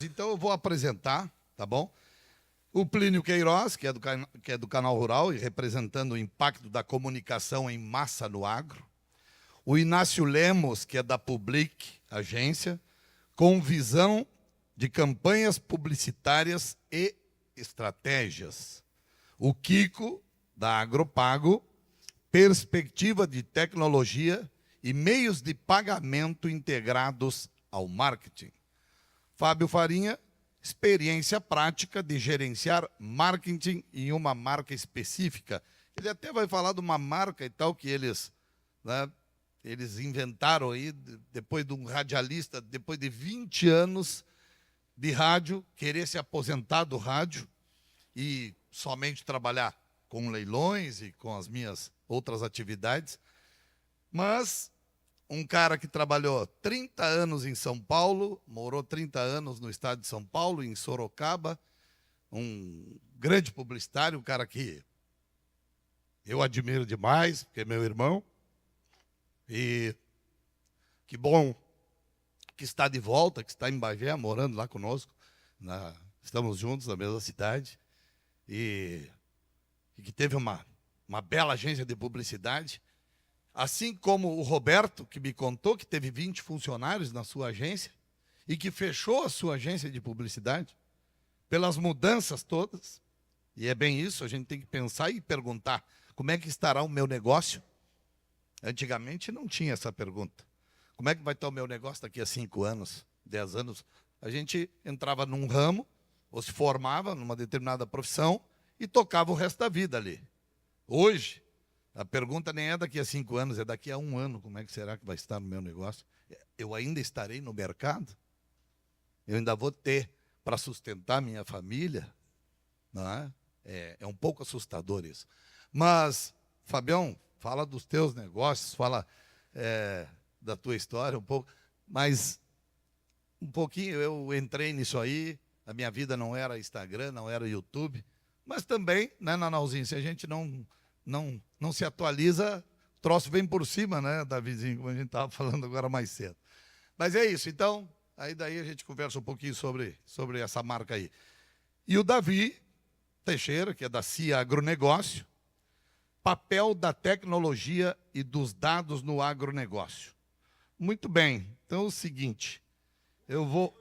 Então eu vou apresentar, tá bom? O Plínio Queiroz, que é do Canal Rural e representando o impacto da comunicação em massa no agro. O Inácio Lemos, que é da Public Agência, com visão de campanhas publicitárias e estratégias. O Kiko, da Agropago, perspectiva de tecnologia e meios de pagamento integrados ao marketing. Fábio Farinha, experiência prática de gerenciar marketing em uma marca específica. Ele até vai falar de uma marca e tal que eles inventaram aí, depois de um radialista, depois de 20 anos de rádio, querer se aposentar do rádio e somente trabalhar com leilões e com as minhas outras atividades. Mas um cara que trabalhou 30 anos em São Paulo, morou 30 anos no estado de São Paulo, em Sorocaba, um grande publicitário, um cara que eu admiro demais, porque é meu irmão. E que bom que está de volta, que está em Bagé, morando lá conosco. Estamos juntos na mesma cidade. E que teve uma bela agência de publicidade. Assim como o Roberto, que me contou que teve 20 funcionários na sua agência e que fechou a sua agência de publicidade pelas mudanças todas. E é bem isso, a gente tem que pensar e perguntar como é que estará o meu negócio. Antigamente não tinha essa pergunta. Como é que vai estar o meu negócio daqui a 5 anos, 10 anos? A gente entrava num ramo, ou se formava numa determinada profissão e tocava o resto da vida ali. Hoje, a pergunta nem é daqui a 5 anos, é daqui a 1 ano. Como é que será que vai estar no meu negócio? Eu ainda estarei no mercado? Eu ainda vou ter para sustentar minha família? Não é? É um pouco assustador isso. Mas, Fabião, fala dos teus negócios, fala da tua história um pouco. Mas, um pouquinho, eu entrei nisso aí, a minha vida não era Instagram, não era YouTube. Mas também, né, Nanauzinho, se a gente não se atualiza, o troço vem por cima, né, Davizinho, como a gente estava falando agora mais cedo. Mas é isso, então, aí daí a gente conversa um pouquinho sobre essa marca aí. E o Davi Teixeira, que é da CIA Agronegócio, papel da tecnologia e dos dados no agronegócio. Muito bem, então é o seguinte, eu vou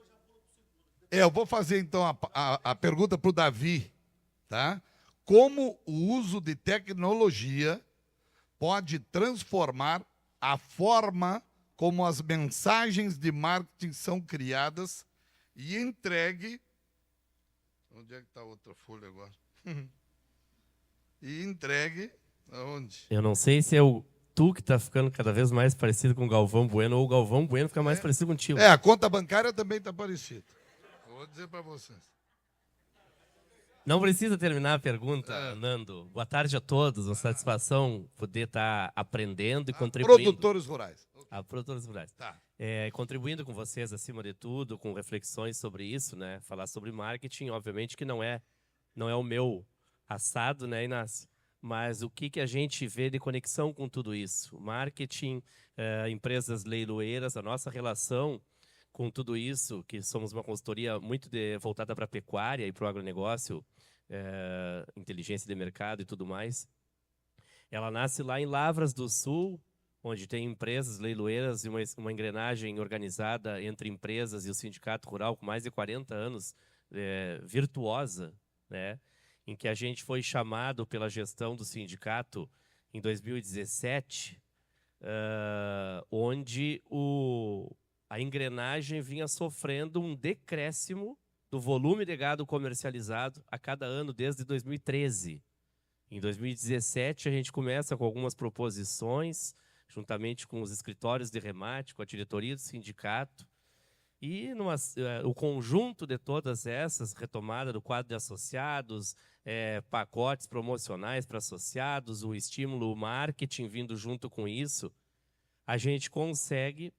fazer então a pergunta para o Davi, tá? Como o uso de tecnologia pode transformar a forma como as mensagens de marketing são criadas e entregue... Onde é que está a outra folha agora? E entregue... Aonde? Eu não sei se é tu que está ficando cada vez mais parecido com o Galvão Bueno ou o Galvão Bueno fica mais parecido contigo. A conta bancária também está parecida. Vou dizer para vocês. Não precisa terminar a pergunta, Nando. Boa tarde a todos. Uma satisfação poder estar aprendendo e contribuindo. Produtores rurais. A produtores rurais. Tá. Contribuindo com vocês, acima de tudo, com reflexões sobre isso, né? Falar sobre marketing, obviamente que não é o meu assado, né, Inácio? Mas o que a gente vê de conexão com tudo isso? Marketing, empresas leiloeiras, a nossa relação com tudo isso, que somos uma consultoria muito voltada para a pecuária e para o agronegócio, inteligência de mercado e tudo mais. Ela nasce lá em Lavras do Sul, onde tem empresas leiloeiras e uma engrenagem organizada entre empresas e o sindicato rural com mais de 40 anos, virtuosa, né? Em que a gente foi chamado pela gestão do sindicato em 2017, onde a engrenagem vinha sofrendo um decréscimo do volume de gado comercializado a cada ano desde 2013. Em 2017, a gente começa com algumas proposições, juntamente com os escritórios de remate, com a diretoria do sindicato, e o conjunto de todas essas, retomada do quadro de associados, pacotes promocionais para associados, o estímulo, o marketing vindo junto com isso, a gente consegue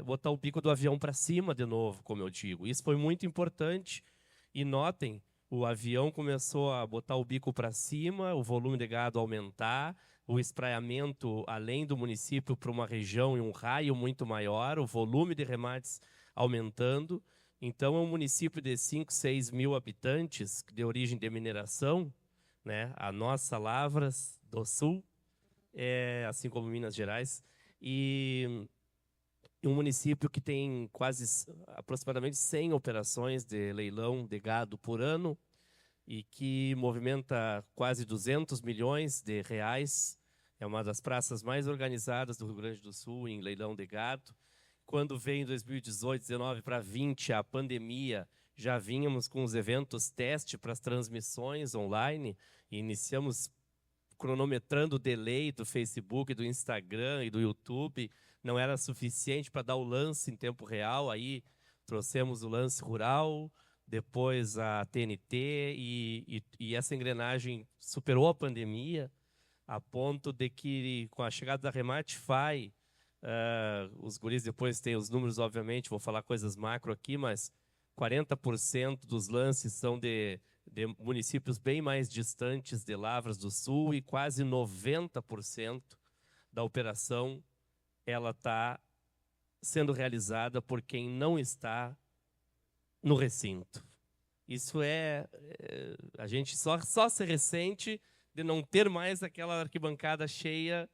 botar o bico do avião para cima de novo, como eu digo. Isso foi muito importante. E notem, o avião começou a botar o bico para cima, o volume de gado aumentar, o espraiamento além do município para uma região e um raio muito maior, o volume de remates aumentando. Então, é um município de 5, 6 mil habitantes, de origem de mineração, né? A nossa Lavras do Sul, assim como Minas Gerais, e um município que tem aproximadamente 100 operações de leilão de gado por ano e que movimenta quase 200 milhões de reais. É uma das praças mais organizadas do Rio Grande do Sul em leilão de gado. Quando veio em 2018, 19 para 20 a pandemia, já vínhamos com os eventos teste para as transmissões online e iniciamos cronometrando o delay do Facebook, do Instagram e do YouTube. Não era suficiente para dar o lance em tempo real, aí trouxemos o lance rural, depois a TNT, e essa engrenagem superou a pandemia, a ponto de que, com a chegada da Rematify, os guris depois têm os números, obviamente, vou falar coisas macro aqui, mas 40% dos lances são de municípios bem mais distantes de Lavras do Sul e quase 90% da operação ela está sendo realizada por quem não está no recinto. Isso a gente só se ressente de não ter mais aquela arquibancada cheia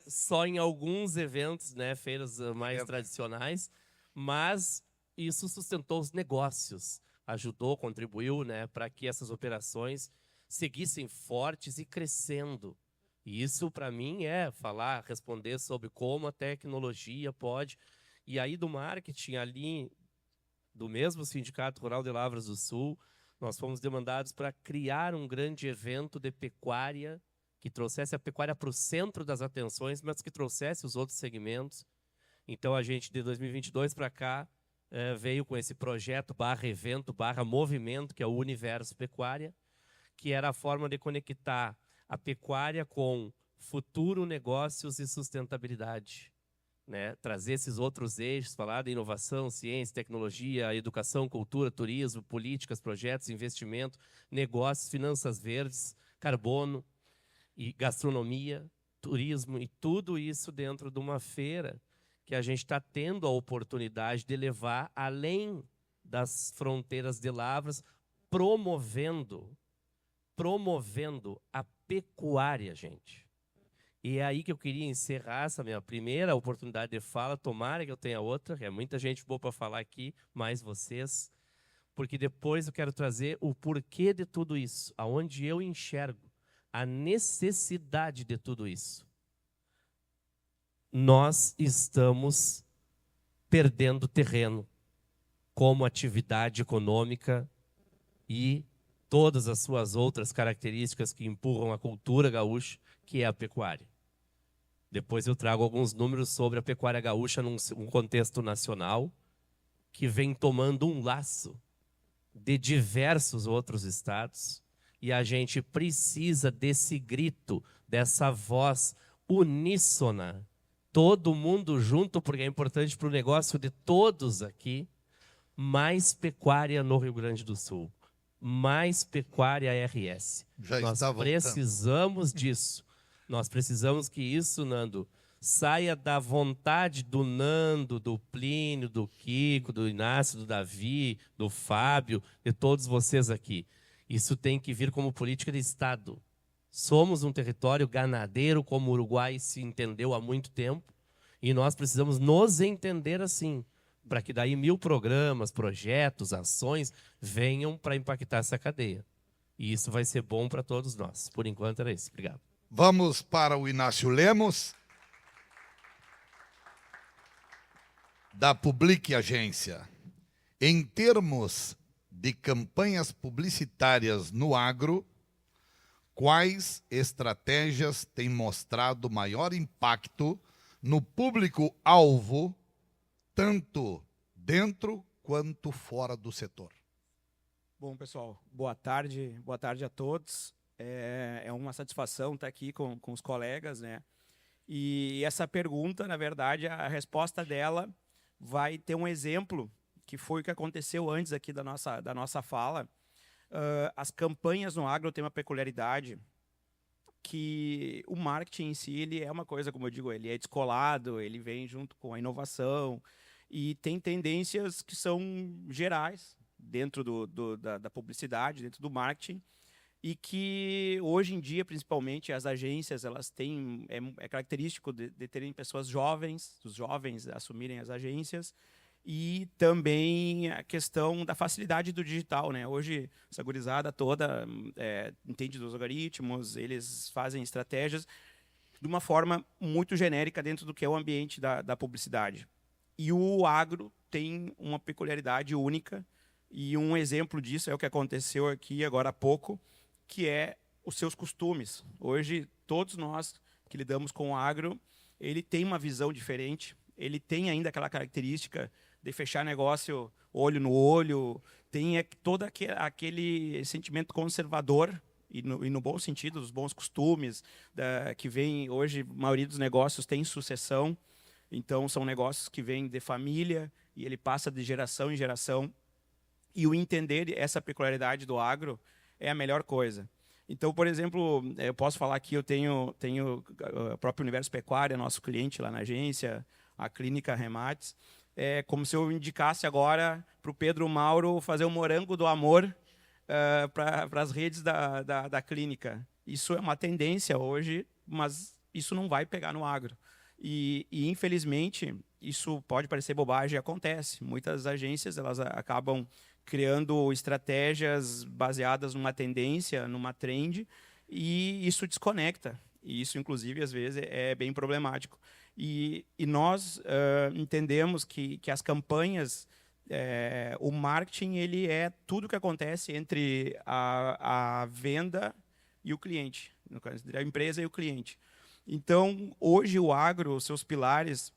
só em alguns eventos, né, feiras mais tradicionais, mas isso sustentou os negócios, ajudou, contribuiu, né, para que essas operações seguissem fortes e crescendo. E isso, para mim, responder sobre como a tecnologia pode. E aí, do marketing, ali, do mesmo Sindicato Rural de Lavras do Sul, nós fomos demandados para criar um grande evento de pecuária, que trouxesse a pecuária para o centro das atenções, mas que trouxesse os outros segmentos. Então, a gente, de 2022 para cá, veio com esse projeto /evento /movimento, que é o Universo Pecuária, que era a forma de conectar a pecuária com futuro, negócios e sustentabilidade, né? Trazer esses outros eixos, falar de inovação, ciência, tecnologia, educação, cultura, turismo, políticas, projetos, investimento, negócios, finanças verdes, carbono, e gastronomia, turismo, e tudo isso dentro de uma feira que a gente está tendo a oportunidade de levar além das fronteiras de Lavras, promovendo a pecuária, gente. E é aí que eu queria encerrar essa minha primeira oportunidade de fala. Tomara que eu tenha outra, que é muita gente boa para falar aqui, mais vocês, porque depois eu quero trazer o porquê de tudo isso, aonde eu enxergo a necessidade de tudo isso. Nós estamos perdendo terreno como atividade econômica e todas as suas outras características que empurram a cultura gaúcha, que é a pecuária. Depois eu trago alguns números sobre a pecuária gaúcha num contexto nacional, que vem tomando um laço de diversos outros estados, e a gente precisa desse grito, dessa voz uníssona, todo mundo junto, porque é importante para o negócio de todos aqui, mais pecuária no Rio Grande do Sul, mais pecuária RS. Nós precisamos disso. Nós precisamos que isso, Nando, saia da vontade do Nando, do Plínio, do Kiko, do Inácio, do Davi, do Fábio, de todos vocês aqui. Isso tem que vir como política de Estado. Somos um território ganadeiro, como o Uruguai se entendeu há muito tempo, e nós precisamos nos entender assim, para que daí 1000 programas, projetos, ações venham para impactar essa cadeia. E isso vai ser bom para todos nós. Por enquanto era isso. Obrigado. Vamos para o Inácio Lemos, da Public Agência. Em termos de campanhas publicitárias no agro, quais estratégias têm mostrado maior impacto no público-alvo, tanto dentro quanto fora do setor? Bom, pessoal, boa tarde a todos. É uma satisfação estar aqui com os colegas, né? E essa pergunta, na verdade, a resposta dela vai ter um exemplo, que foi o que aconteceu antes aqui da nossa fala. As campanhas no agro têm uma peculiaridade que o marketing em si, ele é uma coisa, como eu digo, ele é descolado, ele vem junto com a inovação, e tem tendências que são gerais dentro da publicidade, dentro do marketing, e que hoje em dia, principalmente, as agências, elas têm, é característico de terem pessoas jovens, os jovens assumirem as agências, e também a questão da facilidade do digital, né? Hoje, essa gurizada toda entende dos algoritmos, eles fazem estratégias de uma forma muito genérica dentro do que é o ambiente da publicidade. E o agro tem uma peculiaridade única, e um exemplo disso é o que aconteceu aqui agora há pouco, que é os seus costumes. Hoje, todos nós que lidamos com o agro, ele tem uma visão diferente, ele tem ainda aquela característica de fechar negócio olho no olho, tem todo aquele sentimento conservador, e no bom sentido, os bons costumes, que vem hoje, a maioria dos negócios tem sucessão, então são negócios que vêm de família, e ele passa de geração em geração, e o entender essa peculiaridade do agro é a melhor coisa. Então, por exemplo, eu posso falar aqui, eu tenho o próprio Universo Pecuária, nosso cliente lá na agência, a Clínica Remates. É como se eu indicasse agora para o Pedro Mauro fazer o morango do amor para as redes da clínica. Isso é uma tendência hoje, mas isso não vai pegar no agro. E infelizmente, isso pode parecer bobagem, acontece. Muitas agências elas acabam criando estratégias baseadas numa tendência, numa trend, e isso desconecta. E isso, inclusive, às vezes, é bem problemático. E nós entendemos que as campanhas, o marketing, ele é tudo que acontece entre a venda e o cliente, no caso, a empresa e o cliente. Então, hoje, o agro, os seus pilares,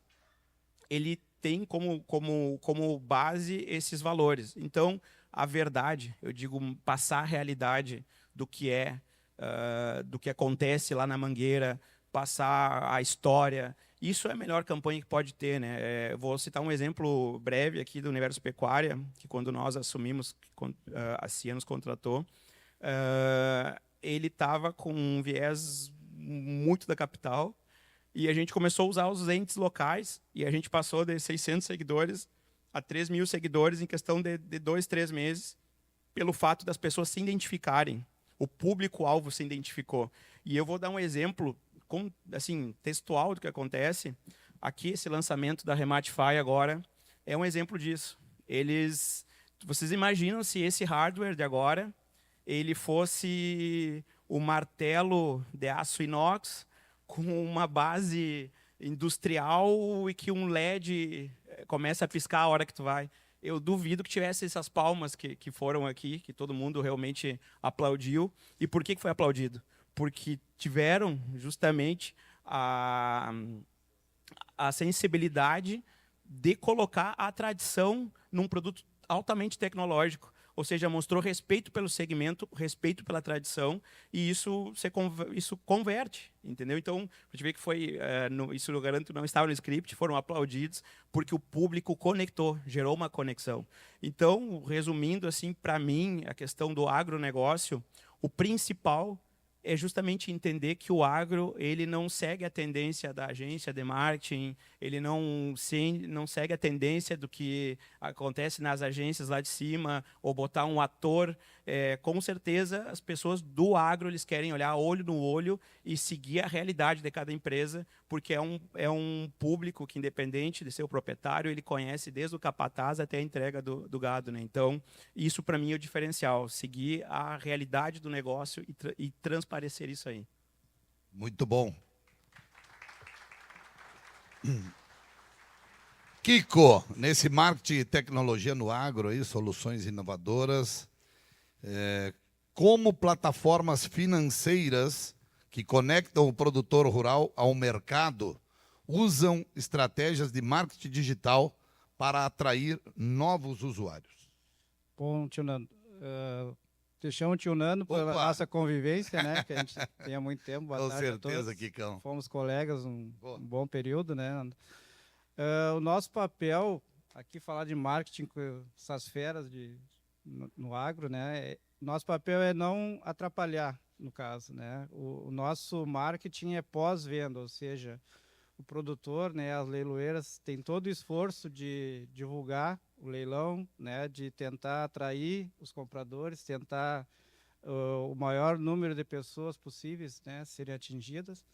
ele tem como base esses valores. Então, a verdade, eu digo, passar a realidade do que do que acontece lá na Mangueira, passar a história, isso é a melhor campanha que pode ter, né? Vou citar um exemplo breve aqui do Universo Pecuária, que quando nós assumimos, a CIA nos contratou, ele estava com um viés muito da capital, e a gente começou a usar os entes locais, e a gente passou de 600 seguidores a 3.000 seguidores em questão de 2, 3 meses, pelo fato das pessoas se identificarem. O público-alvo se identificou. E eu vou dar um exemplo assim, textual do que acontece. Aqui, esse lançamento da Rematify agora é um exemplo disso. Vocês imaginam se esse hardware de agora ele fosse o martelo de aço inox com uma base industrial e que um LED começa a piscar a hora que tu vai. Eu duvido que tivesse essas palmas que foram aqui, que todo mundo realmente aplaudiu. E por que foi aplaudido? Porque tiveram justamente a sensibilidade de colocar a tradição num produto altamente tecnológico. Ou seja, mostrou respeito pelo segmento, respeito pela tradição, e isso converte, entendeu? Então, a gente vê que foi, isso eu garanto não estava no script, foram aplaudidos, porque o público conectou, gerou uma conexão. Então, resumindo, assim, para mim, a questão do agronegócio, o principal é justamente entender que o agro ele não segue a tendência da agência de marketing, ele não segue a tendência do que acontece nas agências lá de cima, ou botar um ator. Com certeza, as pessoas do agro eles querem olhar olho no olho e seguir a realidade de cada empresa, porque é um público que, independente de ser o proprietário, ele conhece desde o capataz até a entrega do gado, né? Então, isso para mim é o diferencial, seguir a realidade do negócio e transparecer isso aí. Muito bom. Kiko, nesse marketing e tecnologia no agro, aí, soluções inovadoras, como plataformas financeiras que conectam o produtor rural ao mercado usam estratégias de marketing digital para atrair novos usuários? Bom, tio Nando, te chamo tio Nando pela nossa convivência, né? Que a gente tem há muito tempo. Boa tarde a todos. Com certeza, Kikão. Fomos colegas um bom período, né, Nando? O nosso papel, aqui falar de marketing com essas feras no agro, né? Nosso papel é não atrapalhar, no caso, né? O nosso marketing é pós-venda, ou seja, o produtor, né, as leiloeiras têm todo o esforço de divulgar o leilão, né, de tentar atrair os compradores, tentar o maior número de pessoas possíveis, né, serem atingidas.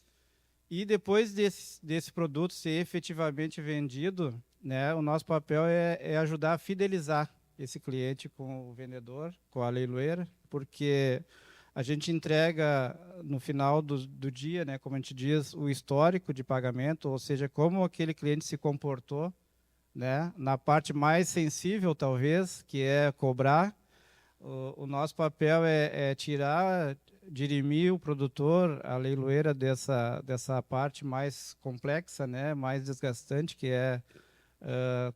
E depois desse produto ser efetivamente vendido, né, o nosso papel é ajudar a fidelizar esse cliente com o vendedor, com a leiloeira, porque a gente entrega no final do dia, né, como a gente diz, o histórico de pagamento, ou seja, como aquele cliente se comportou, né, na parte mais sensível, talvez, que é cobrar. O nosso papel é tirar, dirimir o produtor, a leiloeira dessa parte mais complexa, né, mais desgastante, que é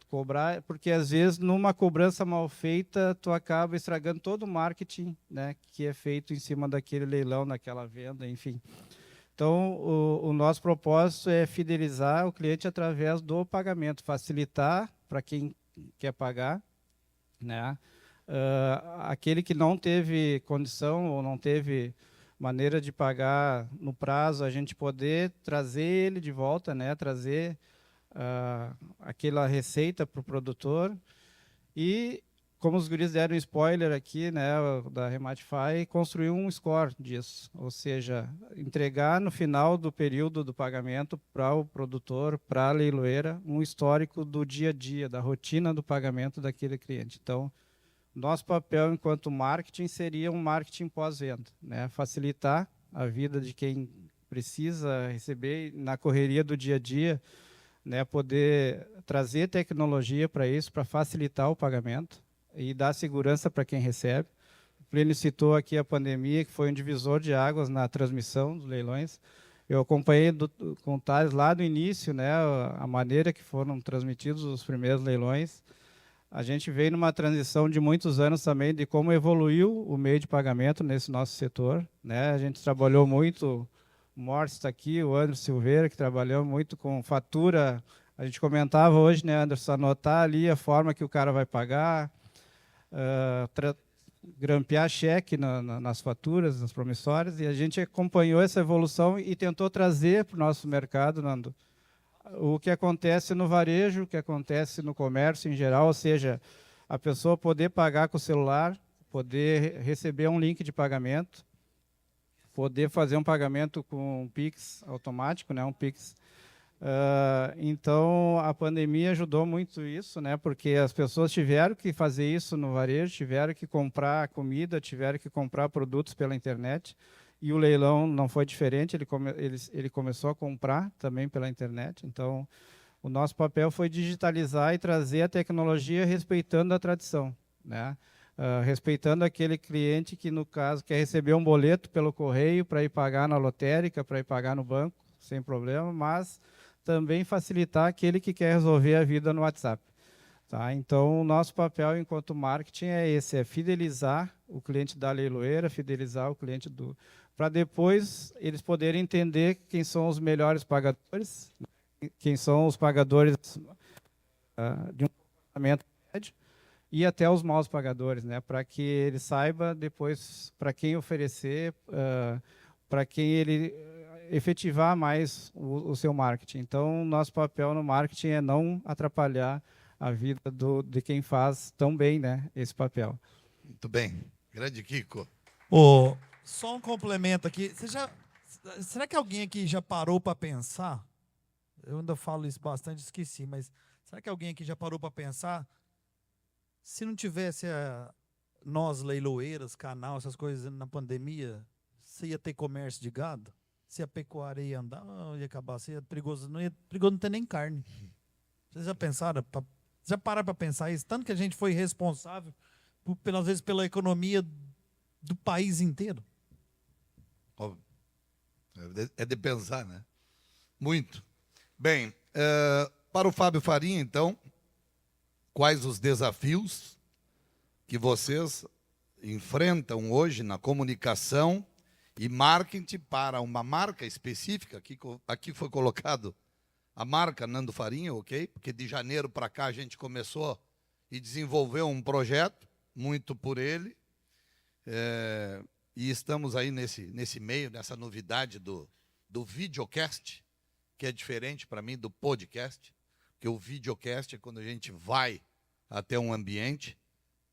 cobrar, porque às vezes numa cobrança mal feita tu acaba estragando todo o marketing, né, que é feito em cima daquele leilão, naquela venda, enfim. Então o nosso propósito é fidelizar o cliente através do pagamento, facilitar para quem quer pagar, né, aquele que não teve condição ou não teve maneira de pagar no prazo, a gente poder trazer ele de volta, né, trazer aquela receita para o produtor. E, como os guris deram um spoiler aqui, né, da Rematify, construir um score disso. Ou seja, entregar no final do período do pagamento para o produtor, para a leiloeira, um histórico do dia a dia, da rotina do pagamento daquele cliente. Então, nosso papel enquanto marketing seria um marketing pós-venda, né, facilitar a vida de quem precisa receber na correria do dia a dia, né, poder trazer tecnologia para isso, para facilitar o pagamento e dar segurança para quem recebe. O Plínio citou aqui a pandemia, que foi um divisor de águas na transmissão dos leilões. Eu acompanhei com o Thales lá do início, né, a maneira que foram transmitidos os primeiros leilões. A gente veio numa transição de muitos anos também de como evoluiu o meio de pagamento nesse nosso setor, né? A gente trabalhou muito, o Morse está aqui, o Anderson Silveira, que trabalhou muito com fatura. A gente comentava hoje, né, Anderson, anotar ali a forma que o cara vai pagar, grampear cheque nas faturas, nas promissórias, e a gente acompanhou essa evolução e tentou trazer para o nosso mercado, Nando, o que acontece no varejo, o que acontece no comércio em geral, ou seja, a pessoa poder pagar com o celular, poder receber um link de pagamento, poder fazer um pagamento com um Pix automático, né, um Pix. Então, a pandemia ajudou muito isso, né, porque as pessoas tiveram que fazer isso no varejo, tiveram que comprar comida, tiveram que comprar produtos pela internet, e o leilão não foi diferente, ele começou a comprar também pela internet. Então, o nosso papel foi digitalizar e trazer a tecnologia respeitando a tradição, né? Respeitando aquele cliente que, no caso, quer receber um boleto pelo correio para ir pagar na lotérica, para ir pagar no banco, sem problema, mas também facilitar aquele que quer resolver a vida no WhatsApp. Tá? Então, o nosso papel enquanto marketing é esse, é fidelizar o cliente da leiloeira, fidelizar o cliente para depois eles poderem entender quem são os melhores pagadores, quem são os pagadores de um comportamento médio e até os maus pagadores, né? Para que ele saiba depois para quem oferecer, para quem ele efetivar mais o seu marketing. Então, nosso papel no marketing é não atrapalhar a vida de quem faz tão bem, né, esse papel. Muito bem. Grande Kiko. Só um complemento aqui. Será que alguém aqui já parou para pensar? Eu ainda falo isso bastante, esqueci, mas será que alguém aqui já parou para pensar? Se não tivesse nós, leiloeiras, canal, essas coisas na pandemia, você ia ter comércio de gado? Se a pecuária ia andar, ia acabar, se ia perigoso, não ter nem carne. Vocês já pensaram? Já pararam para pensar isso? Tanto que a gente foi responsável, às vezes, pela economia do país inteiro. É de pensar, né? Muito. Bem, para o Fábio Farinha, então, quais os desafios que vocês enfrentam hoje na comunicação e marketing para uma marca específica? Aqui foi colocado a marca Nando Farinha, ok? Porque de janeiro para cá a gente começou e desenvolveu um projeto, muito por ele, e estamos aí nesse meio, nessa novidade do videocast, que é diferente para mim do podcast, porque o videocast é quando a gente vai até um ambiente,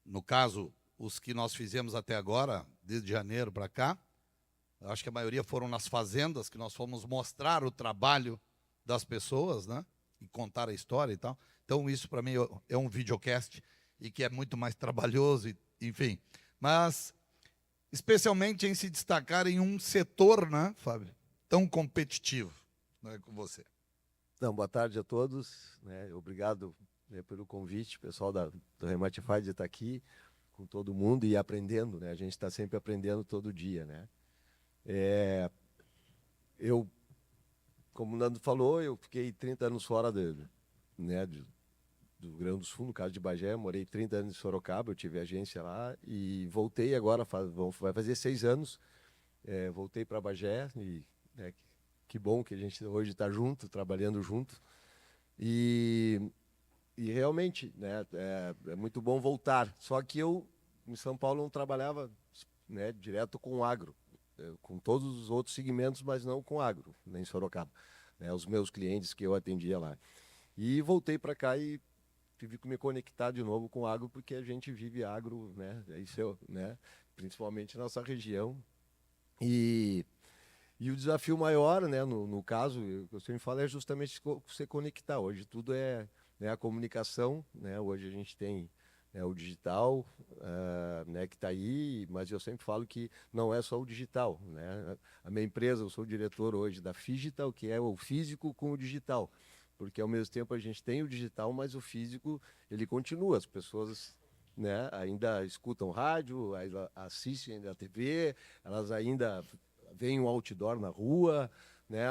no caso, os que nós fizemos até agora, desde janeiro para cá, acho que a maioria foram nas fazendas, que nós fomos mostrar o trabalho das pessoas, né? E contar a história e tal. Então, isso para mim é um videocast e que é muito mais trabalhoso, enfim. Mas, especialmente em se destacar em um setor, né, Fábio, tão competitivo, né, com você. Não, boa tarde a todos, né? Obrigado, né, pelo convite, pessoal do Rematify de estar aqui com todo mundo e aprendendo, né? A gente está sempre aprendendo todo dia, né? Eu, como o Nando falou, eu fiquei 30 anos fora né, do Rio Grande do Sul, no caso de Bagé, morei 30 anos em Sorocaba, eu tive agência lá e voltei agora, vai fazer 6 anos, voltei para Bagé e né, que bom que a gente hoje está junto, trabalhando junto. E realmente, né, é muito bom voltar. Só que eu, em São Paulo, não trabalhava, né, direto com agro, com todos os outros segmentos, mas não com agro, nem em Sorocaba. Né, os meus clientes que eu atendia lá. E voltei para cá e tive que me conectar de novo com agro, porque a gente vive agro, né, isso, né, principalmente na nossa região. E o desafio maior, né, no caso, eu sempre falo, é justamente você conectar. Hoje tudo é, né, a comunicação, né? Hoje a gente tem, né, o digital, né, que está aí, mas eu sempre falo que não é só o digital, né? A minha empresa, eu sou o diretor hoje da Figital, que é o físico com o digital, porque ao mesmo tempo a gente tem o digital, mas o físico ele continua. As pessoas, né, ainda escutam rádio, ainda assistem ainda a TV, elas ainda vem um outdoor na rua, né?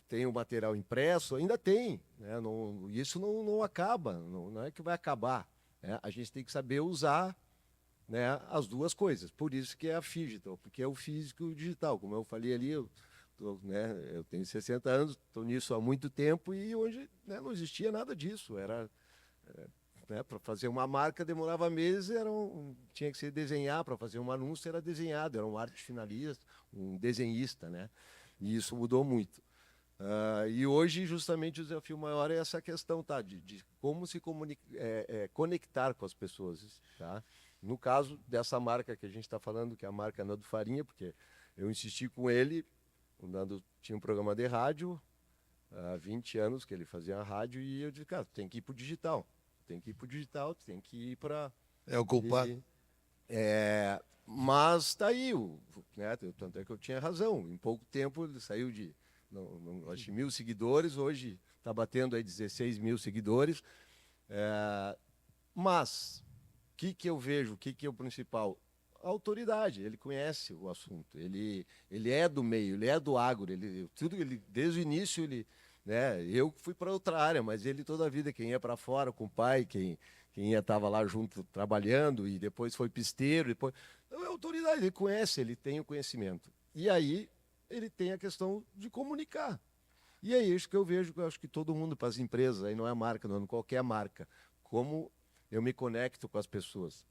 Tem o material impresso, ainda tem, né? Isso não acaba, não é que vai acabar, né? A gente tem que saber usar, né, as duas coisas. Por isso que é a Figital, porque é o físico e o digital. Como eu falei ali, eu tenho 60 anos, estou nisso há muito tempo e hoje, né, não existia nada disso. Era, né, para fazer uma marca demorava meses, tinha que se desenhar, para fazer um anúncio era desenhado, era um arte finalista, um desenhista, né? E isso mudou muito. E hoje, justamente, o desafio maior é essa questão, tá? De como se conectar com as pessoas, tá? No caso dessa marca que a gente está falando, que é a marca Nando Farinha, porque eu insisti com ele, o Nando tinha um programa de rádio, há 20 anos que ele fazia rádio, e eu disse, cara, tem que ir para o digital. Tem que ir para o digital, tem que ir para... É o culpado. Mas está aí, né? Tanto é que eu tinha razão. Em pouco tempo ele saiu de acho que 1.000 seguidores, hoje está batendo aí 16 mil seguidores. Mas o que eu vejo, o que é o principal? A autoridade, ele conhece o assunto, ele é do meio, ele é do agro, desde o início né, eu fui para outra área, mas ele toda a vida, quem ia para fora com o pai, quem estava lá junto trabalhando e depois foi pisteiro, então é autoridade, ele conhece, ele tem o conhecimento. E aí ele tem a questão de comunicar. E é isso que eu vejo, que eu acho que todo mundo, para as empresas, aí não é marca, não é qualquer marca, como eu me conecto com as pessoas.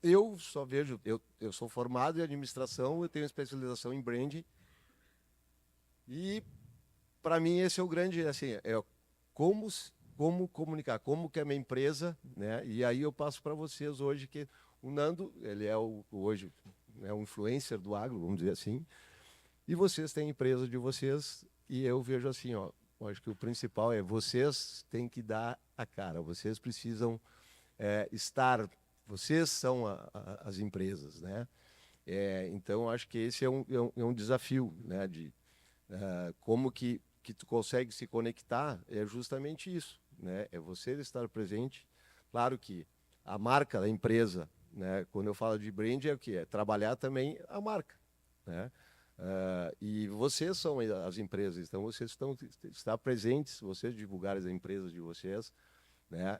Eu só vejo, eu sou formado em administração, eu tenho especialização em branding e para mim esse é o grande, assim, como comunicar, como que a minha empresa, né? E aí eu passo para vocês hoje que o Nando, ele é hoje um influencer do agro, vamos dizer assim, e vocês têm a empresa de vocês e eu vejo assim, ó, eu acho que o principal é vocês têm que dar a cara, vocês precisam estar, vocês são as empresas, né? Então acho que esse é um desafio, né? Como que tu consegue se conectar é justamente isso, né? É você estar presente. Claro que a marca da empresa, né? Quando eu falo de brand é o que é trabalhar também a marca, né? E vocês são as empresas, então vocês estão presentes, vocês divulgarem as empresas de vocês, né?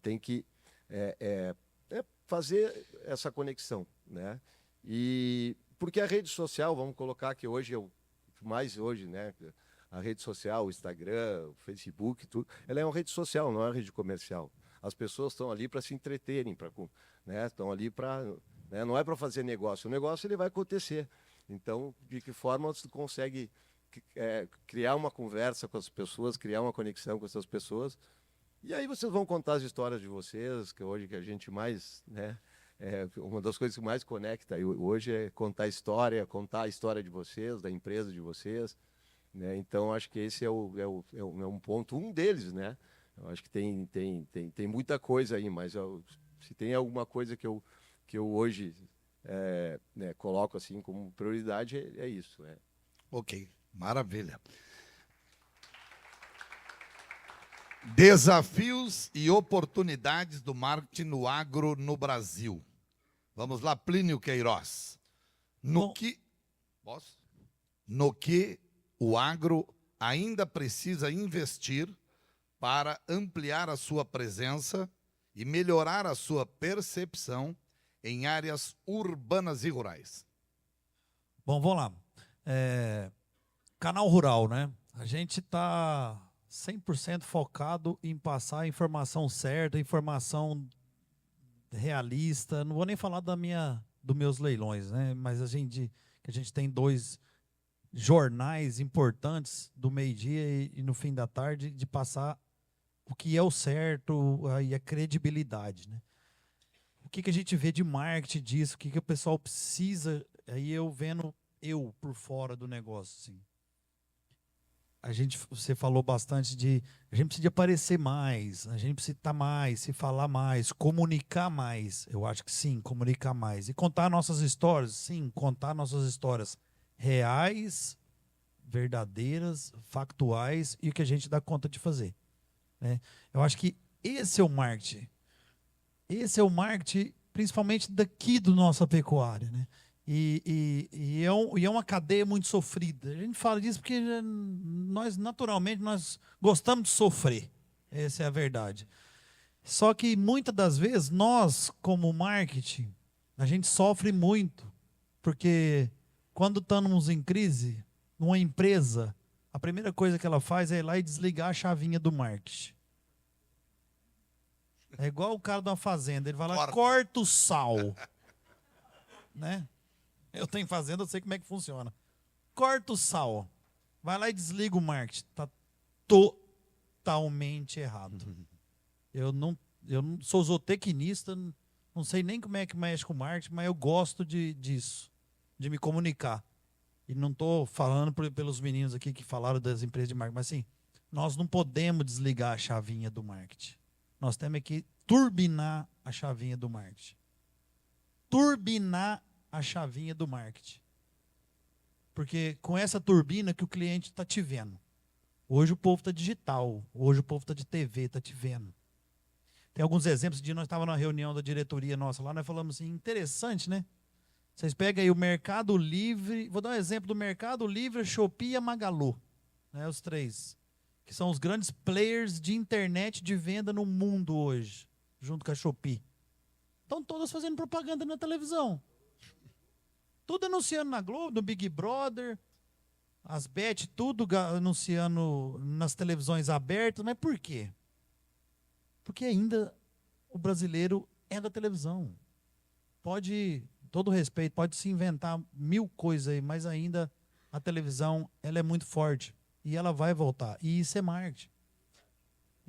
Tem que fazer essa conexão, né? E porque a rede social, vamos colocar que hoje hoje, né? A rede social, o Instagram, o Facebook, tudo, ela é uma rede social, não é uma rede comercial. As pessoas estão ali para se entreterem, né? Estão ali para, né? Não é para fazer negócio. O negócio ele vai acontecer. Então, de que forma você consegue criar uma conversa com as pessoas, criar uma conexão com essas pessoas. E aí vocês vão contar as histórias de vocês, que hoje que a gente mais, né, uma das coisas que mais conecta hoje é contar a história de vocês, da empresa de vocês, né? Então acho que esse é um ponto, um deles, né? Eu acho que tem muita coisa aí, mas se tem alguma coisa que eu hoje né, coloco assim como prioridade é isso. Ok, maravilha. Desafios e oportunidades do marketing no agro no Brasil. Vamos lá, Plínio Queiroz. No que o agro ainda precisa investir para ampliar a sua presença e melhorar a sua percepção em áreas urbanas e rurais? Bom, vamos lá. Canal Rural, né? A gente está 100% focado em passar a informação certa, informação realista. Não vou nem falar dos meus leilões, né? Mas a gente tem 2 jornais importantes do meio-dia e no fim da tarde de passar o que é o certo e a credibilidade, né? O que a gente vê de marketing disso, o que o pessoal precisa, aí eu vendo por fora do negócio, assim. Você falou bastante a gente precisa aparecer mais, a gente precisa estar mais, se falar mais, comunicar mais. Eu acho que sim, comunicar mais. E contar nossas histórias, sim, contar nossas histórias reais, verdadeiras, factuais e o que a gente dá conta de fazer, né? Eu acho que esse é o marketing. Esse é o marketing, principalmente daqui do nossa pecuária, né? E é uma cadeia muito sofrida. A gente fala disso porque nós, naturalmente, nós gostamos de sofrer. Essa é a verdade. Só que, muitas das vezes, nós, como marketing, a gente sofre muito. Porque, quando estamos em crise, numa empresa, a primeira coisa que ela faz é ir lá e desligar a chavinha do marketing. É igual o cara de uma fazenda. Ele vai lá, corta o sal. Né? Eu tenho fazenda, eu sei como é que funciona. Corta o sal. Vai lá e desliga o marketing. Está totalmente errado. Eu não sou zootecnista, não sei nem como é que mexe com marketing, mas eu gosto disso, de me comunicar. E não estou falando pelos meninos aqui que falaram das empresas de marketing, mas assim, nós não podemos desligar a chavinha do marketing. Nós temos que turbinar a chavinha do marketing. Turbinar a chavinha do marketing. Porque com essa turbina que o cliente está te vendo. Hoje o povo está digital, hoje o povo está de TV, está te vendo. Tem alguns exemplos de nós estávamos na reunião da diretoria nossa lá, nós falamos assim, interessante, né? Vocês pegam aí o Mercado Livre, vou dar um exemplo do Mercado Livre, a Shopee e a Magalu, né, os 3, que são os grandes players de internet de venda no mundo hoje, junto com a Shopee. Estão todas fazendo propaganda na televisão. Tudo anunciando na Globo, no Big Brother, as Bet, tudo anunciando nas televisões abertas. Mas por quê? Porque ainda o brasileiro é da televisão. Pode, todo respeito, pode se inventar 1000 coisas aí, mas ainda a televisão ela é muito forte. E ela vai voltar. E isso é marketing.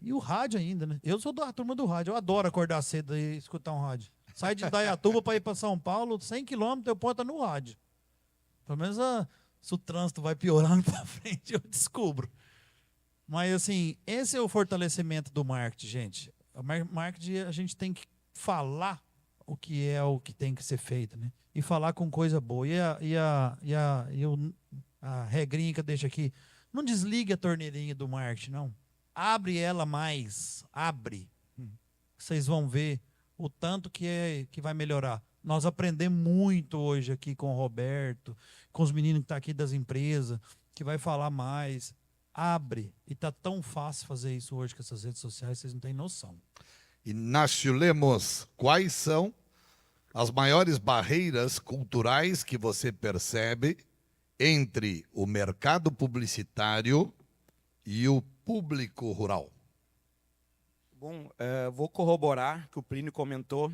E o rádio ainda, né? Eu sou da turma do rádio. Eu adoro acordar cedo e escutar um rádio. Sai de Dayatuba para ir para São Paulo, 100 quilômetros, eu ponto no rádio. Pelo menos se o trânsito vai piorando para frente, eu descubro. Mas, assim, esse é o fortalecimento do marketing, gente. O marketing, a gente tem que falar o que tem que ser feito, né? E falar com coisa boa. E a regrinha que eu deixo aqui, não desligue a torneirinha do marketing, não. Abre ela mais. Abre. Vocês vão ver o tanto que vai melhorar. Nós aprendemos muito hoje aqui com o Roberto, com os meninos que estão aqui das empresas, que vai falar mais. Abre. E está tão fácil fazer isso hoje com essas redes sociais, vocês não têm noção. Inácio Lemos, quais são as maiores barreiras culturais que você percebe entre o mercado publicitário e o público rural? Bom, vou corroborar o que o Plínio comentou.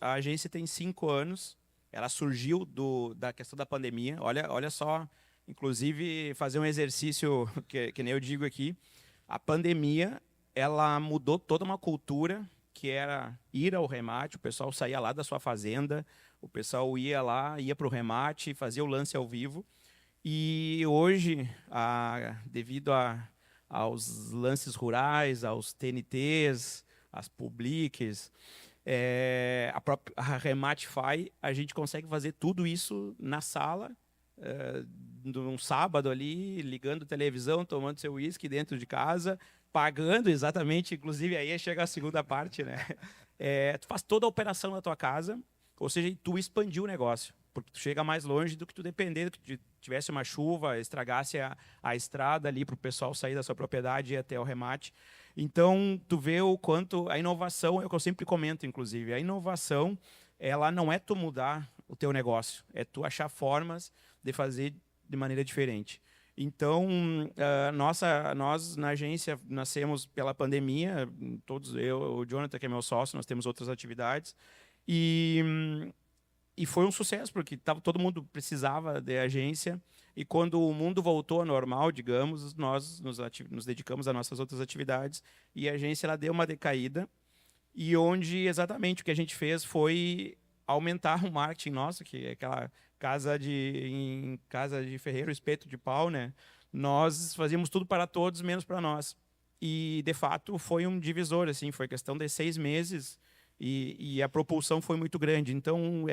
A agência tem 5 anos, ela surgiu da questão da pandemia. Olha só Inclusive, fazer um exercício, que nem eu digo aqui, a pandemia, ela mudou toda uma cultura, que era ir ao remate, o pessoal saía lá da sua fazenda, o pessoal ia lá, ia para o remate, fazia o lance ao vivo. E hoje, devido aos lances rurais, aos TNTs, às publics, a Remattify, a gente consegue fazer tudo isso na sala, num sábado ali, ligando televisão, tomando seu uísque dentro de casa, pagando exatamente, inclusive aí chega a segunda parte, né? Tu faz toda a operação na tua casa, ou seja, tu expandiu o negócio, porque tu chega mais longe do que tu depender, que tivesse uma chuva, estragasse a estrada ali para o pessoal sair da sua propriedade e ir até o remate. Então, tu vê o quanto a inovação, é o que eu sempre comento, inclusive, a inovação, ela não é tu mudar o teu negócio, é tu achar formas de fazer de maneira diferente. Então, nós na agência nascemos pela pandemia, todos eu, o Jonathan, que é meu sócio, nós temos outras atividades, e foi um sucesso, porque todo mundo precisava de agência, e quando o mundo voltou ao normal, digamos, nós nos dedicamos a nossas outras atividades, e a agência ela deu uma decaída, e onde exatamente o que a gente fez foi aumentar o marketing nosso, que é aquela casa de ferreiro, espeto de pau, né? Nós fazíamos tudo para todos, menos para nós. E, de fato, foi um divisor, assim, foi questão de 6 meses e a propulsão foi muito grande. Então,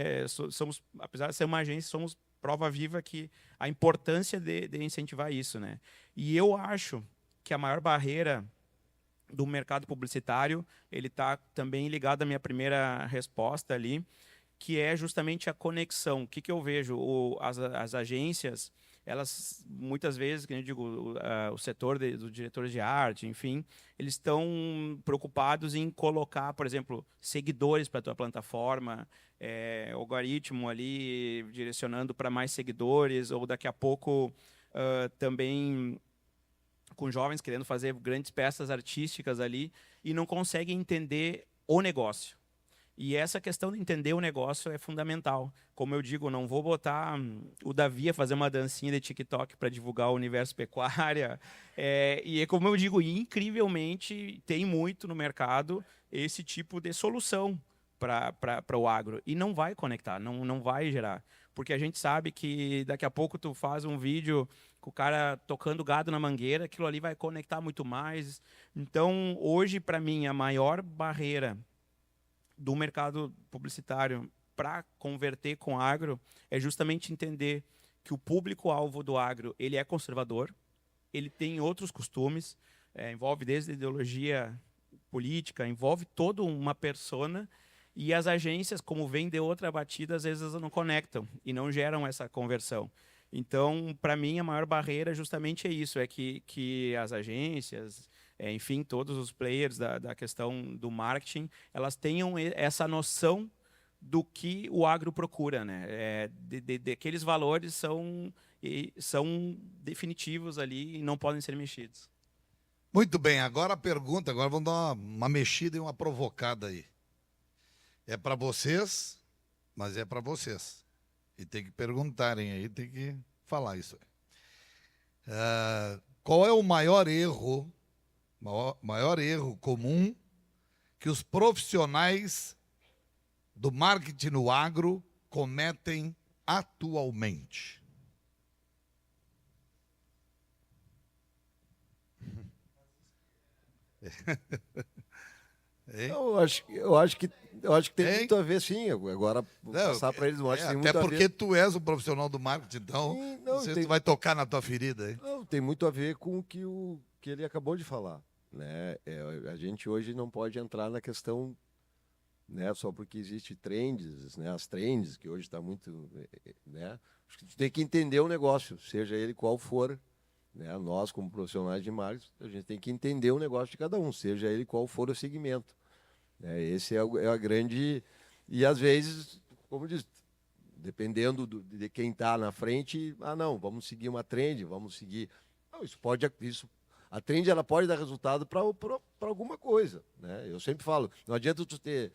somos, apesar de ser uma agência, somos prova viva que a importância de incentivar isso, né? E eu acho que a maior barreira do mercado publicitário, ele está também ligado à minha primeira resposta ali, que é justamente a conexão. O que eu vejo? As agências, elas, muitas vezes, que eu digo, o setor dos diretores de arte, enfim, eles estão preocupados em colocar, por exemplo, seguidores para a tua plataforma, algoritmo ali direcionando para mais seguidores, ou daqui a pouco também com jovens querendo fazer grandes peças artísticas ali e não conseguem entender o negócio. E essa questão de entender o negócio é fundamental. Como eu digo, não vou botar o Davi a fazer uma dancinha de TikTok para divulgar o universo pecuária. E é como eu digo, incrivelmente tem muito no mercado esse tipo de solução para o agro. E não vai conectar, não vai gerar. Porque a gente sabe que daqui a pouco tu faz um vídeo com o cara tocando gado na mangueira, aquilo ali vai conectar muito mais. Então, hoje, para mim, a maior barreira do mercado publicitário para converter com agro é justamente entender que o público-alvo do agro ele é conservador, ele tem outros costumes, envolve desde a ideologia política, envolve toda uma persona, e as agências, como vêm de outra batida, às vezes não conectam e não geram essa conversão. Então, para mim, a maior barreira justamente é isso, é que as agências, enfim, todos os players da questão do marketing, elas tenham essa noção do que o agro procura, né? Aqueles valores são definitivos ali e não podem ser mexidos. Muito bem, agora a pergunta, agora vamos dar uma mexida e uma provocada aí. É para vocês, mas é para vocês. E tem que perguntarem aí, tem que falar isso aí. Qual é o maior erro comum que os profissionais do marketing no agro cometem atualmente? Eu acho que tem muito a ver, sim. Agora, vou passar para eles, eu acho que tem muito a ver. Até porque tu és um profissional do marketing, então tu vai tocar na tua ferida aí. Não, tem muito a ver com o que ele acabou de falar, né? A gente hoje não pode entrar na questão, né, só porque existe trends, né, as trends, que hoje está muito, né? Acho que tu tem que entender o negócio, seja ele qual for, né? Nós, como profissionais de marketing, a gente tem que entender o negócio de cada um, seja ele qual for o segmento. Esse é a grande... E, às vezes, como diz, dependendo de quem está na frente, não, vamos seguir uma trend, vamos seguir... Não, a trend ela pode dar resultado para alguma coisa, né? Eu sempre falo, não adianta tu ter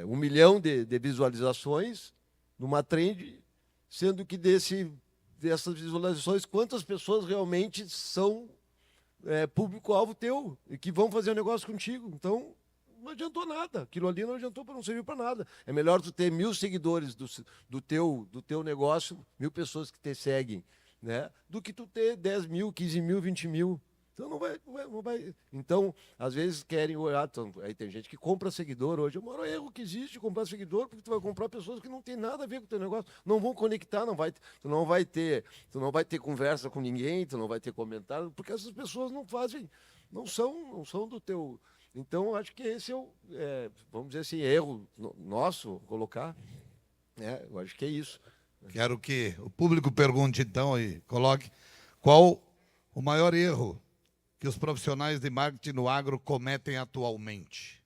1 milhão de visualizações numa trend, sendo que desse dessas visualizações, quantas pessoas realmente são público-alvo teu e que vão fazer um negócio contigo. Então, não adiantou nada. Aquilo ali não adiantou, não serviu para nada. É melhor tu ter 1000 seguidores do teu negócio, 1000 pessoas que te seguem, né? Do que tu ter 10 mil, 15 mil, 20 mil. Então não vai. Então, às vezes querem olhar. Então, aí tem gente que compra seguidor hoje. É o maior erro que existe comprar seguidor, porque tu vai comprar pessoas que não tem nada a ver com o teu negócio. Não vão conectar, tu não vai ter conversa com ninguém, tu não vai ter comentário, porque essas pessoas não são do teu. Então, acho que esse vamos dizer assim, erro nosso colocar. Eu acho que é isso. Quero que o público pergunte, então, e coloque qual o maior erro que os profissionais de marketing no agro cometem atualmente.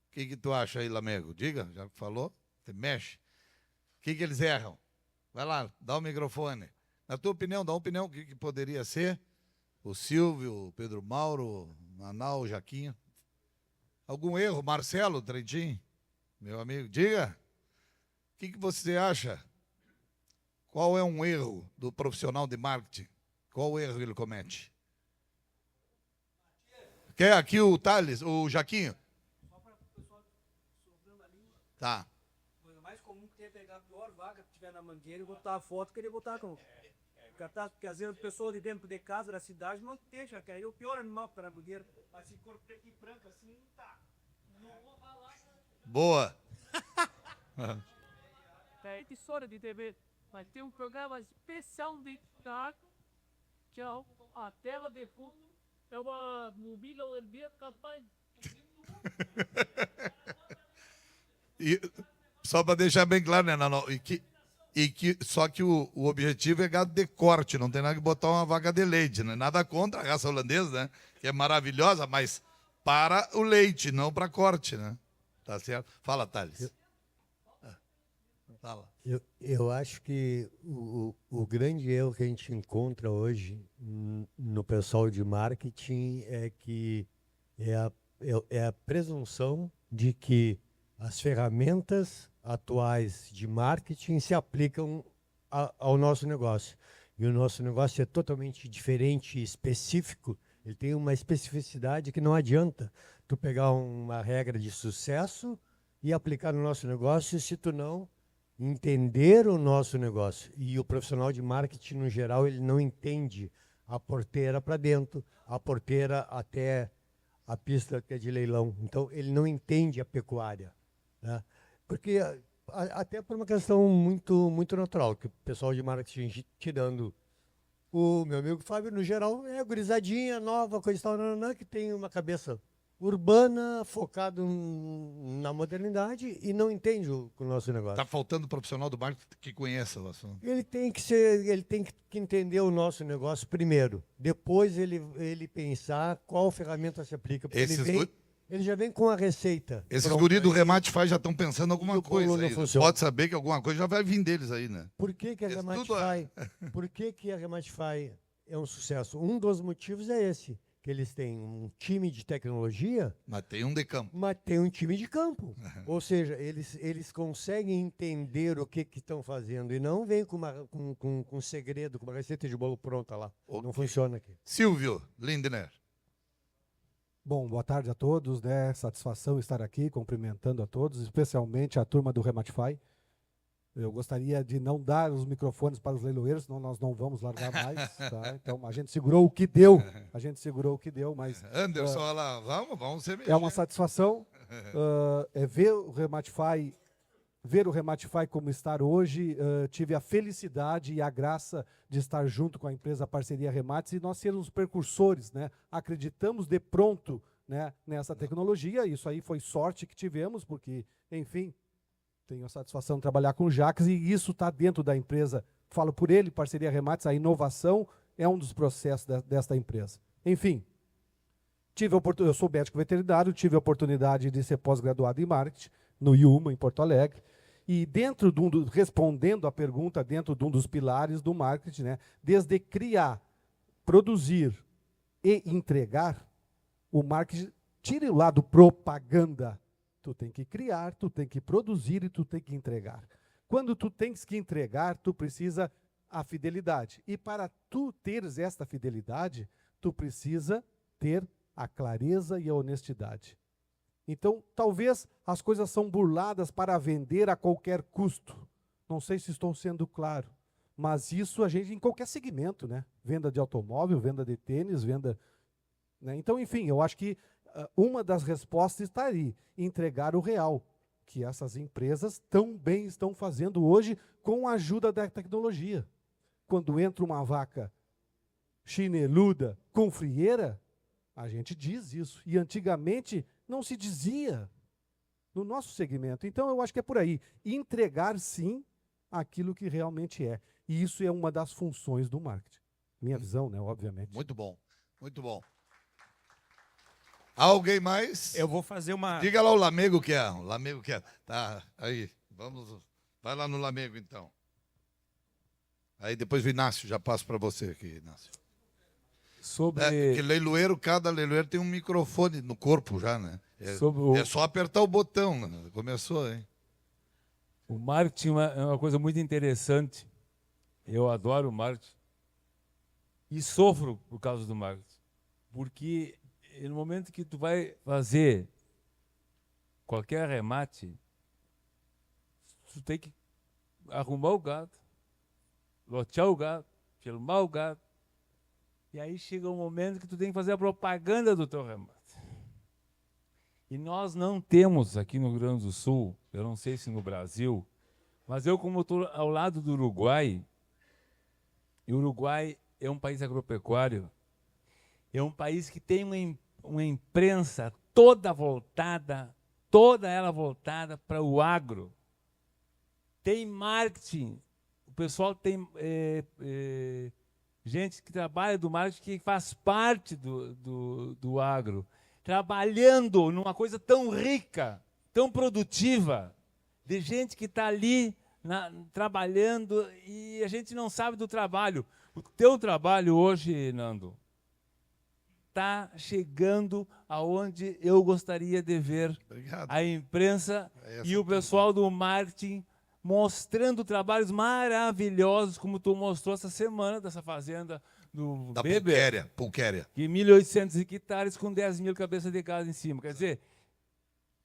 O que tu acha aí, Lamego? Diga, já falou, você mexe. O que eles erram? Vai lá, dá o microfone. Na tua opinião, dá uma opinião, o que poderia ser? O Silvio, o Pedro Mauro, o Manal, o Jaquinho. Algum erro? Marcelo Trentin, meu amigo, diga. O que você acha? Qual é um erro do profissional de marketing? Qual erro ele comete? Quer aqui o Thales, o Jaquinho? Só para o pessoal sobrando a língua. Tá. Coisa mais comum que tem é pegar a pior vaga que tiver na mangueira e botar a foto que ele botar com cartaz, porque às vezes as pessoas de dentro de casa, da cidade, não deixam, que aí é o pior animal para a mangueira. Mas se for preto e branco assim, não tá. Não vou falar. Boa. É emissora de TV, mas tem um programa especial dedicado que é a tela de fundo é uma mobília vermelha capaz. E só para deixar bem claro, né, Nanó? Só que o objetivo é gado de corte, não tem nada que botar uma vaca de leite, né? Nada contra a raça holandesa, né? Que é maravilhosa, mas para o leite, não para corte, né? Tá certo? Fala, Thales. Fala. Eu acho que o grande erro que a gente encontra hoje no pessoal de marketing é que é a presunção de que as ferramentas atuais de marketing se aplicam ao nosso negócio. E o nosso negócio é totalmente diferente e específico. Ele tem uma especificidade que não adianta tu pegar uma regra de sucesso e aplicar no nosso negócio se tu não entender o nosso negócio. E o profissional de marketing, no geral, ele não entende a porteira para dentro, a porteira até a pista que é de leilão. Então, ele não entende a pecuária, né? Porque, até por uma questão muito natural, que o pessoal de marketing, tirando o meu amigo Fábio, no geral, é gurizadinha, nova, coisa e tal, que tem uma cabeça urbana, focado na modernidade e não entende o nosso negócio. Está faltando profissional do marketing que conheça o assunto. Ele tem que entender o nosso negócio primeiro. Depois ele pensar qual ferramenta se aplica. Porque ele já vem com a receita. Esses guris do Remate Faz já estão pensando alguma coisa aí. Funciona. Pode saber que alguma coisa já vai vir deles aí, né? Por que a Rematify, por que a Rematify é um sucesso? Um dos motivos é esse. Que eles têm um time de tecnologia, mas tem um de campo. Mas tem um time de campo. Ou seja, eles conseguem entender o que estão fazendo e não vêm com um segredo, com uma receita de bolo pronta lá. Okay. Não funciona aqui. Silvio Lindner. Bom, boa tarde a todos, né? Satisfação estar aqui, cumprimentando a todos, especialmente a turma do Rematify. Eu gostaria de não dar os microfones para os leiloeiros, senão nós não vamos largar mais. Tá? Então, a gente segurou o que deu. Mas... Anderson, olha lá, vamos ser mexer. É uma satisfação ver o Rematify como estar hoje. Tive a felicidade e a graça de estar junto com a empresa Parceria Remates e nós sermos precursores, né? Acreditamos de pronto, né, nessa tecnologia. Isso aí foi sorte que tivemos, porque, enfim... Tenho a satisfação de trabalhar com o Jacques e isso está dentro da empresa. Falo por ele, Parceria Remates, a inovação é um dos processos desta empresa. Enfim, eu sou médico veterinário, tive a oportunidade de ser pós-graduado em marketing no IUMA, em Porto Alegre, e respondendo a pergunta, dentro de um dos pilares do marketing, né, desde criar, produzir e entregar, o marketing tire o lado propaganda. Tu tem que criar, tu tem que criar, tu tem que produzir e tu tem que entregar. Quando tu tens que entregar, tu precisa a fidelidade. E para tu teres esta fidelidade, tu precisa ter a clareza e a honestidade. Então, talvez as coisas são burladas para vender a qualquer custo. Não sei se estou sendo claro, mas isso a gente em qualquer segmento, né? Venda de automóvel, venda de tênis, venda... né? Então, enfim, eu acho que uma das respostas está aí, entregar o real, que essas empresas tão bem estão fazendo hoje com a ajuda da tecnologia. Quando entra uma vaca chineluda com frieira, a gente diz isso. E antigamente não se dizia no nosso segmento. Então, eu acho que é por aí. Entregar, sim, aquilo que realmente é. E isso é uma das funções do marketing. Minha visão, né, obviamente. Muito bom, muito bom. Alguém mais? Eu vou fazer uma... Diga lá o Lamego que é. O Lamego que é. Tá, aí. Vamos. Vai lá no Lamego, então. Aí depois o Inácio, já passo para você aqui, Inácio. Que leiloeiro, cada leiloeiro tem um microfone no corpo já, né? É só apertar o botão, né? Começou, hein? O marketing é uma coisa muito interessante. Eu adoro o marketing. E sofro por causa do marketing. Porque no momento que tu vai fazer qualquer remate, tu tem que arrumar o gado, lotear o gado, filmar o gado. E aí chega um momento que tu tem que fazer a propaganda do teu remate. E nós não temos aqui no Rio Grande do Sul, eu não sei se no Brasil, mas eu, como estou ao lado do Uruguai, e o Uruguai é um país agropecuário, é um país que tem uma imprensa toda ela voltada para o agro. Tem marketing, o pessoal tem gente que trabalha do marketing, que faz parte do agro, trabalhando numa coisa tão rica, tão produtiva, de gente que está ali trabalhando e a gente não sabe do trabalho. O teu trabalho hoje, Nando, está chegando aonde eu gostaria de ver. Obrigado. A imprensa e o pessoal do marketing mostrando trabalhos maravilhosos, como tu mostrou essa semana, dessa fazenda do Da Beber. Pulquéria. Que 1.800 hectares com 10 mil cabeças de gado em cima. Quer dizer,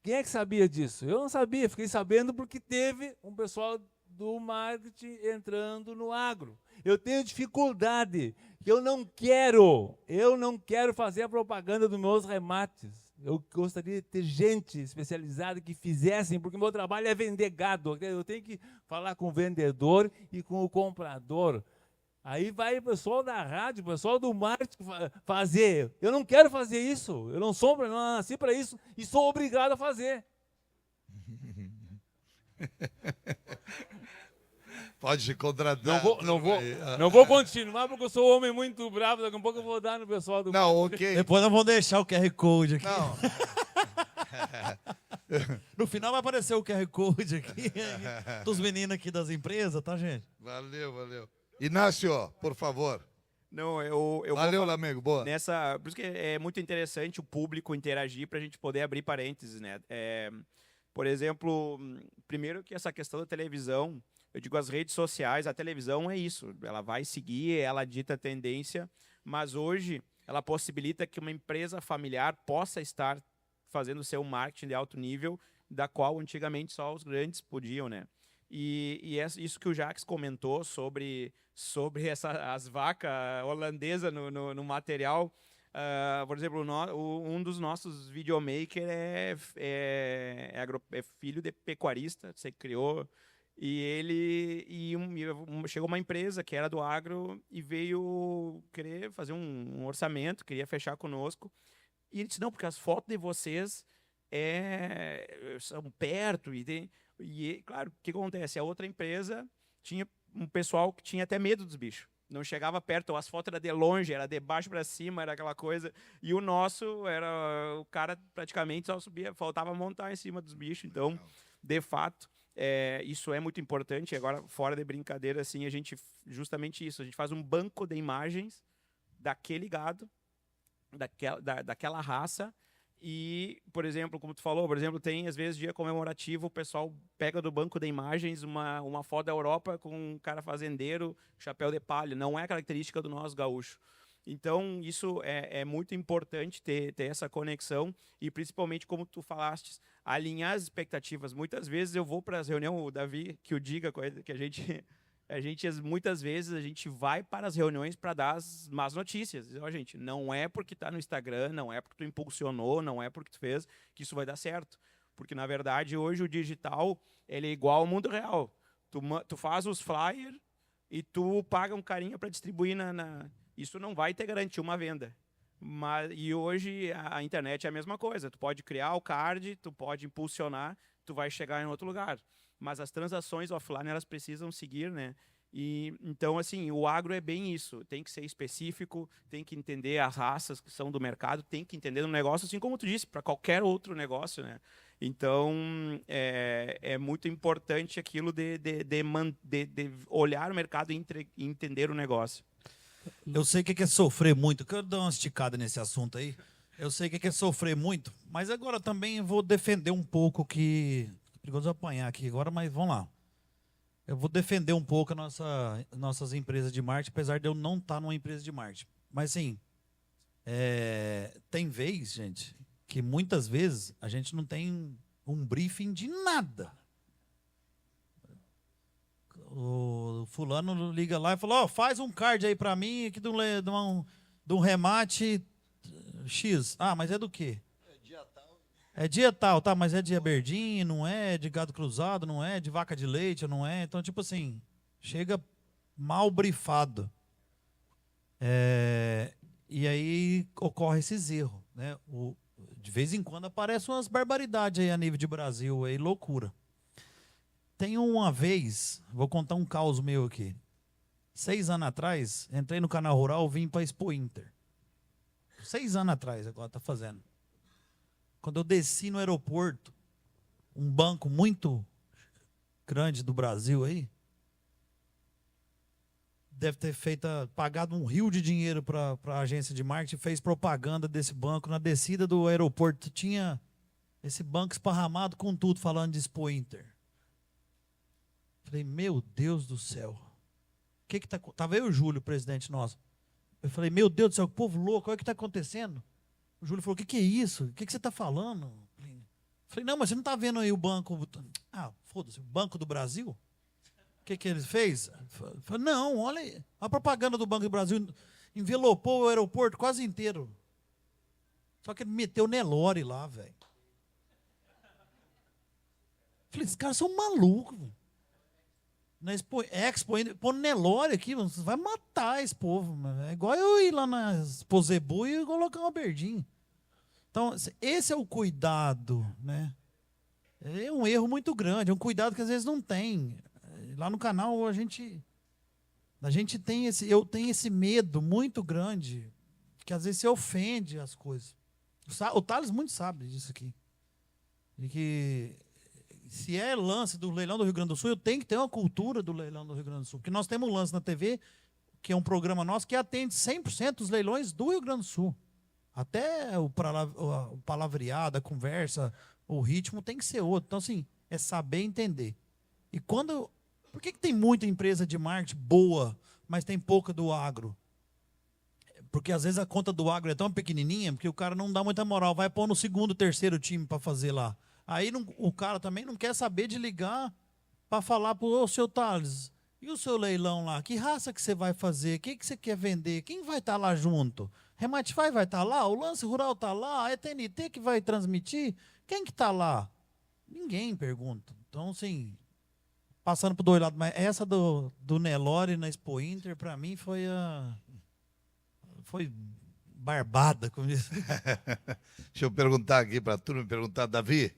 quem é que sabia disso? Eu não sabia, fiquei sabendo porque teve um pessoal do marketing entrando no agro. Eu tenho dificuldade, eu não quero fazer a propaganda dos meus remates. Eu gostaria de ter gente especializada que fizessem, porque meu trabalho é vender gado. Eu tenho que falar com o vendedor e com o comprador. Aí vai o pessoal da rádio, o pessoal do marketing fazer. Eu não quero fazer isso. Eu não nasci para isso e sou obrigado a fazer. Pode se contratar. Não vou continuar porque eu sou um homem muito bravo. Daqui a pouco eu vou dar no pessoal do Não, ok. Depois nós vamos deixar o QR Code aqui. Não. No final vai aparecer o QR Code aqui dos meninos aqui das empresas, tá, gente? Valeu. Inácio, por favor. Não, eu Valeu, Lamego, boa. Por isso que é muito interessante o público interagir para a gente poder abrir parênteses, né? Por exemplo, primeiro que essa questão da televisão, eu digo as redes sociais, a televisão é isso, ela vai seguir, ela dita a tendência, mas hoje ela possibilita que uma empresa familiar possa estar fazendo seu marketing de alto nível, da qual antigamente só os grandes podiam, né? E isso que o Jacques comentou sobre as vacas holandesas no material. Por exemplo, um dos nossos videomakers é filho de pecuarista, você criou. Chegou uma empresa que era do agro e veio querer fazer um orçamento, queria fechar conosco. E ele disse, não, porque as fotos de vocês são perto. E claro, o que acontece? A outra empresa tinha um pessoal que tinha até medo dos bichos. Não chegava perto, as fotos eram de longe, era de baixo para cima, era aquela coisa. E o nosso era o cara praticamente só subia, faltava montar em cima dos bichos. Então, de fato, isso é muito importante. Agora, fora de brincadeira, assim, a gente justamente isso, a gente faz um banco de imagens daquele gado, daquela raça, E, por exemplo, como tu falou, por exemplo, tem às vezes dia comemorativo, o pessoal pega do banco de imagens uma foto da Europa com um cara fazendeiro, chapéu de palha. Não é característica do nosso gaúcho. Então, isso é muito importante ter essa conexão e, principalmente, como tu falaste, alinhar as expectativas. Muitas vezes eu vou para as reuniões, o Davi, que o diga, que a gente muitas vezes a gente vai para as reuniões para dar as más notícias. Ó, gente, não é porque está no Instagram, não é porque tu impulsionou, não é porque tu fez que isso vai dar certo. Porque, na verdade, hoje o digital ele é igual ao mundo real. Tu faz os flyers e tu paga um carinha para distribuir Isso não vai te garantir uma venda. E hoje a internet é a mesma coisa. Tu pode criar o card, tu pode impulsionar, tu vai chegar em outro lugar. Mas as transações offline, elas precisam seguir, né? E, então, assim, o agro é bem isso. Tem que ser específico, tem que entender as raças que são do mercado, tem que entender no negócio, assim como tu disse, para qualquer outro negócio, né? Então, é muito importante aquilo de olhar o mercado e entender o negócio. Eu sei o que é sofrer muito. Quero dar uma esticada nesse assunto aí. Eu sei o que é sofrer muito, mas agora também vou defender um pouco que... Perigoso apanhar aqui agora, mas vamos lá. Eu vou defender um pouco nossas empresas de marketing, apesar de eu não estar numa empresa de marketing. Mas, sim, tem vez, gente, que muitas vezes a gente não tem um briefing de nada. O fulano liga lá e fala, faz um card aí para mim aqui de um remate X. Ah, mas é do quê? É dia tal, tá, mas é de aberdeen, não é de gado cruzado, não é de vaca de leite, não é. Então, tipo assim, chega mal brifado. E aí ocorre esses erros, né? De vez em quando aparecem umas barbaridades aí a nível de Brasil, aí loucura. Tem uma vez, vou contar um caos meu aqui. 6 anos atrás, entrei no Canal Rural, vim para Expo Inter. 6 anos atrás, agora tá fazendo. Quando eu desci no aeroporto, um banco muito grande do Brasil aí, deve ter pagado um rio de dinheiro para a agência de marketing, fez propaganda desse banco. Na descida do aeroporto tinha esse banco esparramado com tudo, falando de Expo Inter. Falei, meu Deus do céu. Tava eu e o Júlio, presidente nosso. Eu falei, meu Deus do céu, que povo louco, olha o que está acontecendo. O Júlio falou, o que é isso? O que você está falando? Eu falei, não, mas você não está vendo aí o banco... Ah, foda-se, o Banco do Brasil? O que ele fez? Eu falei, não, olha aí, a propaganda do Banco do Brasil envelopou o aeroporto quase inteiro. Só que ele meteu Nelore lá, velho. Falei, esses caras são malucos, velho. Na Expo, pôr Nelore aqui, você vai matar esse povo. Mano. É igual eu ir lá na Expo Zebu e colocar um aberdeen. Então, esse é o cuidado, né? É um erro muito grande, é um cuidado que às vezes não tem. Lá no canal a gente tem eu tenho esse medo muito grande, que às vezes se ofende as coisas. O Thales muito sabe disso aqui. De que se é lance do leilão do Rio Grande do Sul, eu tenho que ter uma cultura do leilão do Rio Grande do Sul. Porque nós temos um lance na TV, que é um programa nosso, que atende 100% dos leilões do Rio Grande do Sul. Até o palavreado, a conversa, o ritmo tem que ser outro. Então, assim, é saber entender. E por que tem muita empresa de marketing boa, mas tem pouca do agro? Porque às vezes a conta do agro é tão pequenininha, porque o cara não dá muita moral, vai pôr no segundo, terceiro time para fazer lá. Aí o cara também não quer saber de ligar para falar para o seu Thales, e o seu leilão lá? Que raça que você vai fazer? O que você quer vender? Quem vai estar lá junto? Rematify vai estar lá? O Lance Rural está lá? A ETNT que vai transmitir? Quem que está lá? Ninguém pergunta. Então, assim, passando por dois lados, mas essa do Nelore na Expo Inter, para mim, foi barbada, como diz. Deixa eu perguntar aqui para a turma, Davi,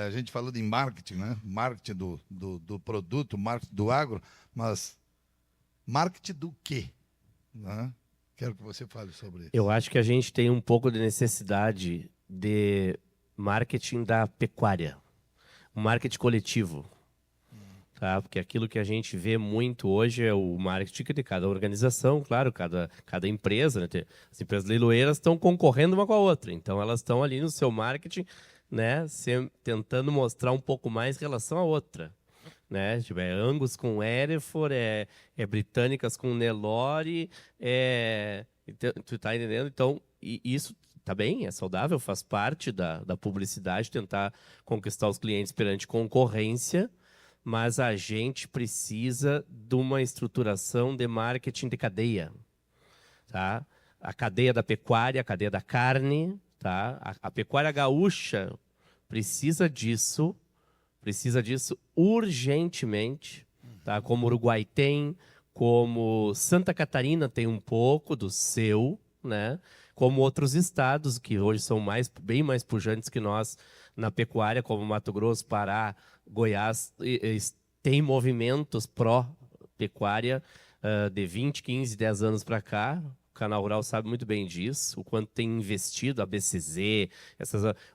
a gente falou de marketing, né? Marketing do produto, marketing do agro, mas marketing do quê? Né? Quero que você fale sobre isso. Eu acho que a gente tem um pouco de necessidade de marketing da pecuária, um marketing coletivo. tá? Porque aquilo que a gente vê muito hoje é o marketing de cada organização, claro, cada empresa, né? As empresas leiloeiras estão concorrendo uma com a outra, então elas estão ali no seu marketing, né? Tentando mostrar um pouco mais em relação à outra, né? Tipo, é Angus com Hereford, é Britânicas com Nelore, tu tá entendendo? Então, isso tá bem, é saudável, faz parte da publicidade, tentar conquistar os clientes perante concorrência, mas a gente precisa de uma estruturação de marketing de cadeia, tá? A cadeia da pecuária, a cadeia da carne, tá? A pecuária gaúcha precisa disso urgentemente, tá? Como o Uruguai tem, como Santa Catarina tem um pouco do seu, né? Como outros estados que hoje são bem mais pujantes que nós na pecuária, como Mato Grosso, Pará, Goiás, tem movimentos pró-pecuária de 20, 15, 10 anos para cá. O Canal Rural sabe muito bem disso, o quanto tem investido a BCZ,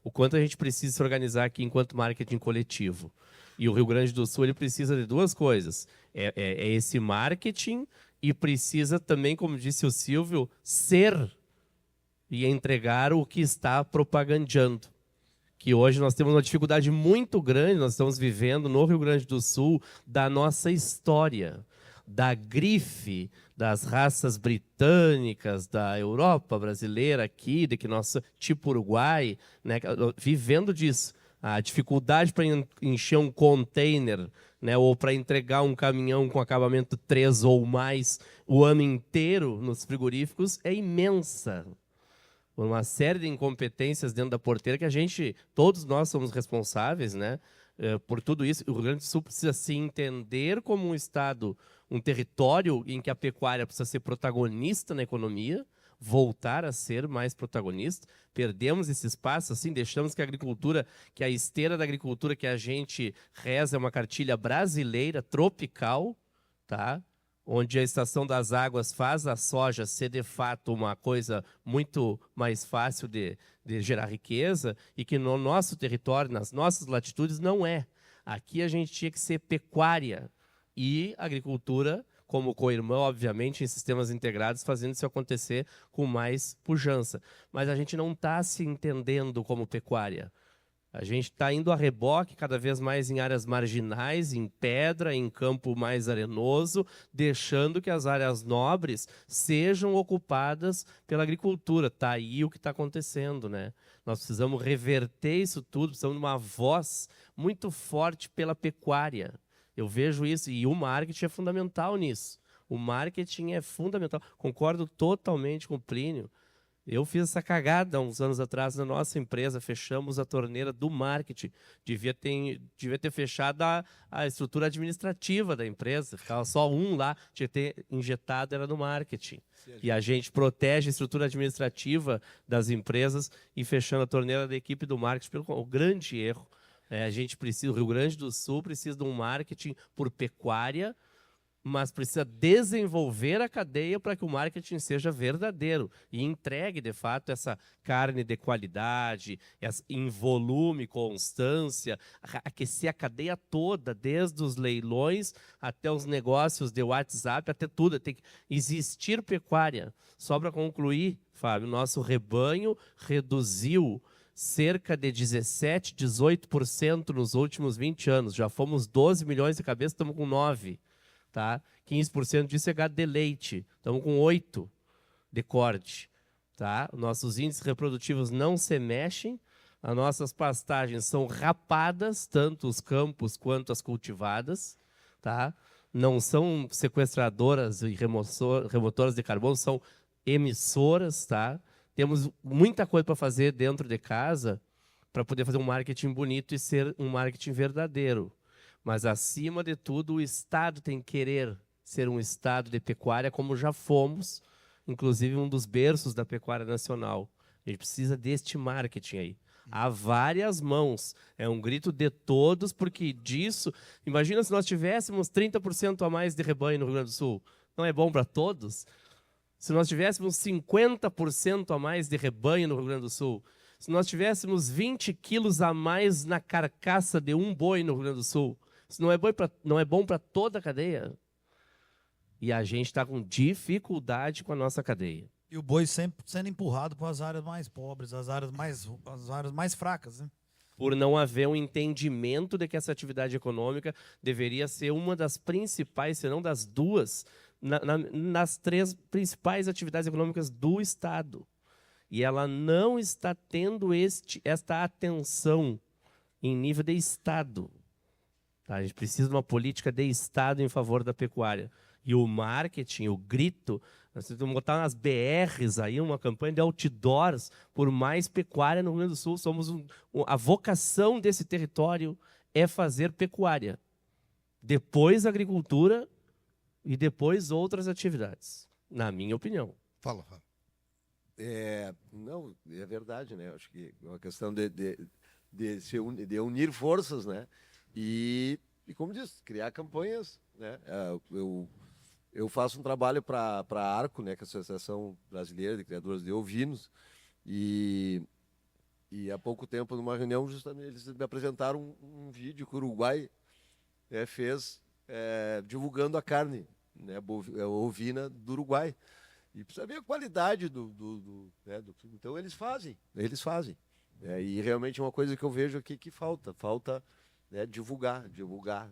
o quanto a gente precisa se organizar aqui enquanto marketing coletivo. E o Rio Grande do Sul ele precisa de duas coisas. É esse marketing e precisa também, como disse o Silvio, ser e entregar o que está propagandeando. Que hoje nós temos uma dificuldade muito grande, nós estamos vivendo no Rio Grande do Sul, da nossa história, da grife das raças britânicas, da Europa brasileira aqui, de que nós, tipo Uruguai, né, vivendo disso. A dificuldade para encher um container, né, ou para entregar um caminhão com acabamento 3 ou mais o ano inteiro nos frigoríficos é imensa. Uma série de incompetências dentro da porteira que todos nós somos responsáveis, né, por tudo isso. O Rio Grande do Sul precisa se entender como um estado, um território em que a pecuária precisa ser protagonista na economia, voltar a ser mais protagonista. Perdemos esse espaço, assim, deixamos que a agricultura, que a esteira da agricultura que a gente reza é uma cartilha brasileira, tropical, tá? Onde a Estação das Águas faz a soja ser, de fato, uma coisa muito mais fácil de gerar riqueza, e que no nosso território, nas nossas latitudes, não é. Aqui a gente tinha que ser pecuária e agricultura como co-irmã, obviamente, em sistemas integrados, fazendo isso acontecer com mais pujança. Mas a gente não está se entendendo como pecuária. A gente está indo a reboque cada vez mais em áreas marginais, em pedra, em campo mais arenoso, deixando que as áreas nobres sejam ocupadas pela agricultura. Está aí o que está acontecendo, né? Nós precisamos reverter isso tudo, precisamos de uma voz muito forte pela pecuária. Eu vejo isso, e o marketing é fundamental nisso. O marketing é fundamental. Concordo totalmente com o Plínio. Eu fiz essa cagada uns anos atrás na nossa empresa, fechamos a torneira do marketing. Devia ter fechado a estrutura administrativa da empresa, ficava só um lá, tinha que ter injetado, era no marketing. E a gente protege a estrutura administrativa das empresas e fechando a torneira da equipe do marketing, pelo grande erro. A gente precisa, o Rio Grande do Sul precisa de um marketing por pecuária, mas precisa desenvolver a cadeia para que o marketing seja verdadeiro e entregue, de fato, essa carne de qualidade, em volume, constância, aquecer a cadeia toda, desde os leilões até os negócios de WhatsApp, até tudo. Tem que existir pecuária. Só para concluir, Fábio, nosso rebanho reduziu cerca de 17%, 18% nos últimos 20 anos. Já fomos 12 milhões de cabeças, estamos com 9. Tá? 15% disso é gado de leite. Estamos com 8 de corte. Tá? Nossos índices reprodutivos não se mexem. As nossas pastagens são rapadas, tanto os campos quanto as cultivadas. Tá? Não são sequestradoras e remotoras de carbono, são emissoras. Tá? Temos muita coisa para fazer dentro de casa para poder fazer um marketing bonito e ser um marketing verdadeiro. Mas, acima de tudo, o Estado tem que querer ser um Estado de pecuária, como já fomos, inclusive um dos berços da pecuária nacional. A gente precisa deste marketing aí. Há várias mãos. É um grito de todos, porque disso... Imagina se nós tivéssemos 30% a mais de rebanho no Rio Grande do Sul. Não é bom para todos? Se nós tivéssemos 50% a mais de rebanho no Rio Grande do Sul, se nós tivéssemos 20 quilos a mais na carcaça de um boi no Rio Grande do Sul, Se não é bom para toda a cadeia. E a gente está com dificuldade com a nossa cadeia. E o boi sempre sendo empurrado para as áreas mais pobres, as áreas mais fracas, né? Por não haver um entendimento de que essa atividade econômica deveria ser uma das principais, se não das duas, nas 3 principais atividades econômicas do Estado. E ela não está tendo esta atenção em nível de Estado. Tá? A gente precisa de uma política de Estado em favor da pecuária. E o marketing, o grito, nós temos botar nas BRs aí uma campanha de outdoors por mais pecuária no Rio Grande do Sul. A vocação desse território é fazer pecuária. Depois agricultura e depois outras atividades, na minha opinião. Fala, Fábio. Não, é verdade, né? Acho que é uma questão de unir forças, né? E como diz, criar campanhas, né? Eu faço um trabalho para a ARCO, né, que é a Associação Brasileira de Criadores de Ovinos, e há pouco tempo, numa reunião, justamente, eles me apresentaram um vídeo que o Uruguai fez divulgando a carne, né, ovina do Uruguai. E precisa ver a qualidade então eles fazem. E realmente é uma coisa que eu vejo aqui que falta né, divulgar,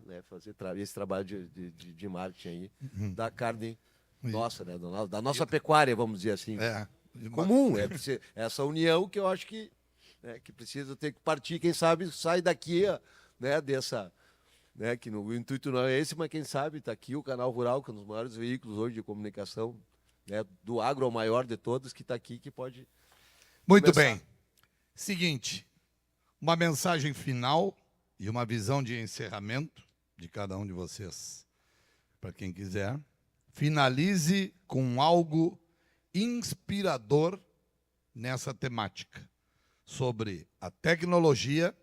né, fazer esse trabalho de marketing aí, da carne nossa, né, da nossa pecuária, vamos dizer assim. Comum, essa união que eu acho que precisa ter que partir, quem sabe sai daqui, né, dessa... Né, que o intuito não é esse, mas quem sabe está aqui o Canal Rural, que é um dos maiores veículos hoje de comunicação, né, do agro ao maior de todos, que está aqui, que pode Muito começar. bem. Seguinte, uma mensagem final e uma visão de encerramento de cada um de vocês, para quem quiser. Finalize com algo inspirador nessa temática, sobre a tecnologia,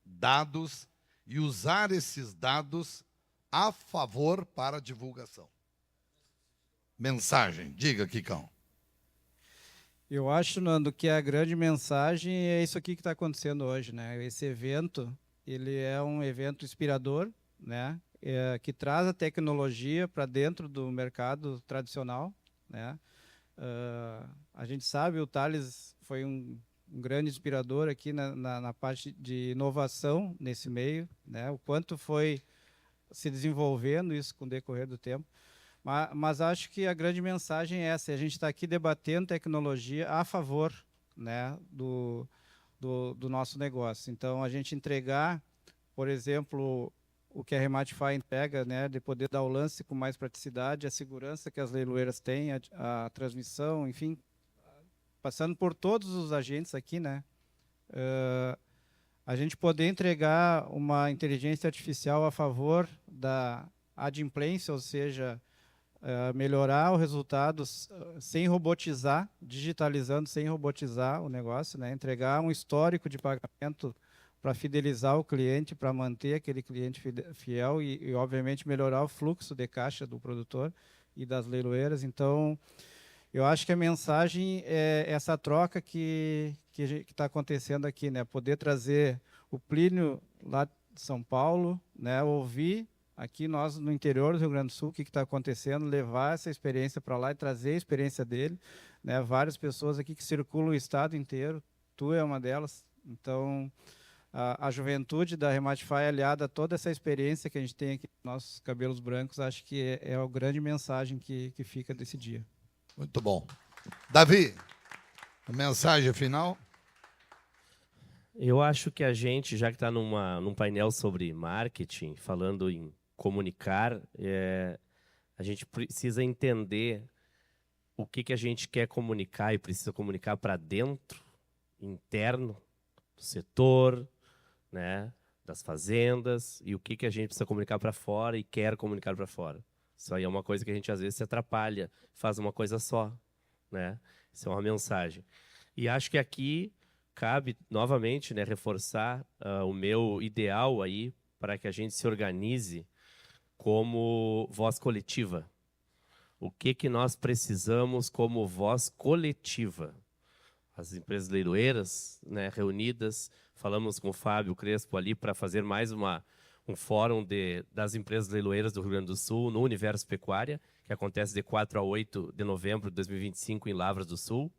dados e usar esses dados a favor para a divulgação. Mensagem, diga, Kikão. Eu acho, Nando, que a grande mensagem é isso aqui que está acontecendo hoje, né? Esse evento, ele é um evento inspirador, né? Que traz a tecnologia para dentro do mercado tradicional, né? A gente sabe, o Thales foi um grande inspirador aqui na parte de inovação nesse meio, né? O quanto foi se desenvolvendo isso com o decorrer do tempo. Mas acho que a grande mensagem é essa: a gente está aqui debatendo tecnologia a favor, né, do nosso negócio. Então, a gente entregar, por exemplo, o que a Rematify entrega, né, de poder dar o lance com mais praticidade, a segurança que as leiloeiras têm, a transmissão, enfim, passando por todos os agentes aqui, né, a gente poder entregar uma inteligência artificial a favor da adimplência, ou seja, melhorar os resultados sem robotizar, digitalizando sem robotizar o negócio, né? Entregar um histórico de pagamento para fidelizar o cliente, para manter aquele cliente fiel e, obviamente, melhorar o fluxo de caixa do produtor e das leiloeiras. Então, eu acho que a mensagem é essa troca que está acontecendo aqui, né? Poder trazer o Plínio lá de São Paulo, né? Ouvir aqui nós no interior do Rio Grande do Sul o que está acontecendo, levar essa experiência para lá e trazer a experiência dele, né? Várias pessoas aqui que circulam o estado inteiro, tu é uma delas. Então, a juventude da Rematify aliada a toda essa experiência que a gente tem aqui nos nossos cabelos brancos, acho que é a grande mensagem que fica desse dia. Muito bom. Davi, a mensagem final? Eu acho que a gente, já que está num painel sobre marketing, falando em comunicar, a gente precisa entender o que a gente quer comunicar e precisa comunicar para dentro, interno, do setor, né, das fazendas, e o que a gente precisa comunicar para fora e quer comunicar para fora. Isso aí é uma coisa que a gente às vezes se atrapalha, faz uma coisa só, né? Isso é uma mensagem. E acho que aqui cabe novamente, né, reforçar o meu ideal aí para que a gente se organize como voz coletiva. O que nós precisamos como voz coletiva? As empresas leiloeiras, né, reunidas, falamos com o Fábio Crespo ali para fazer mais uma um fórum das empresas leiloeiras do Rio Grande do Sul no Universo Pecuária, que acontece de 4 a 8 de novembro de 2025 em Lavras do Sul.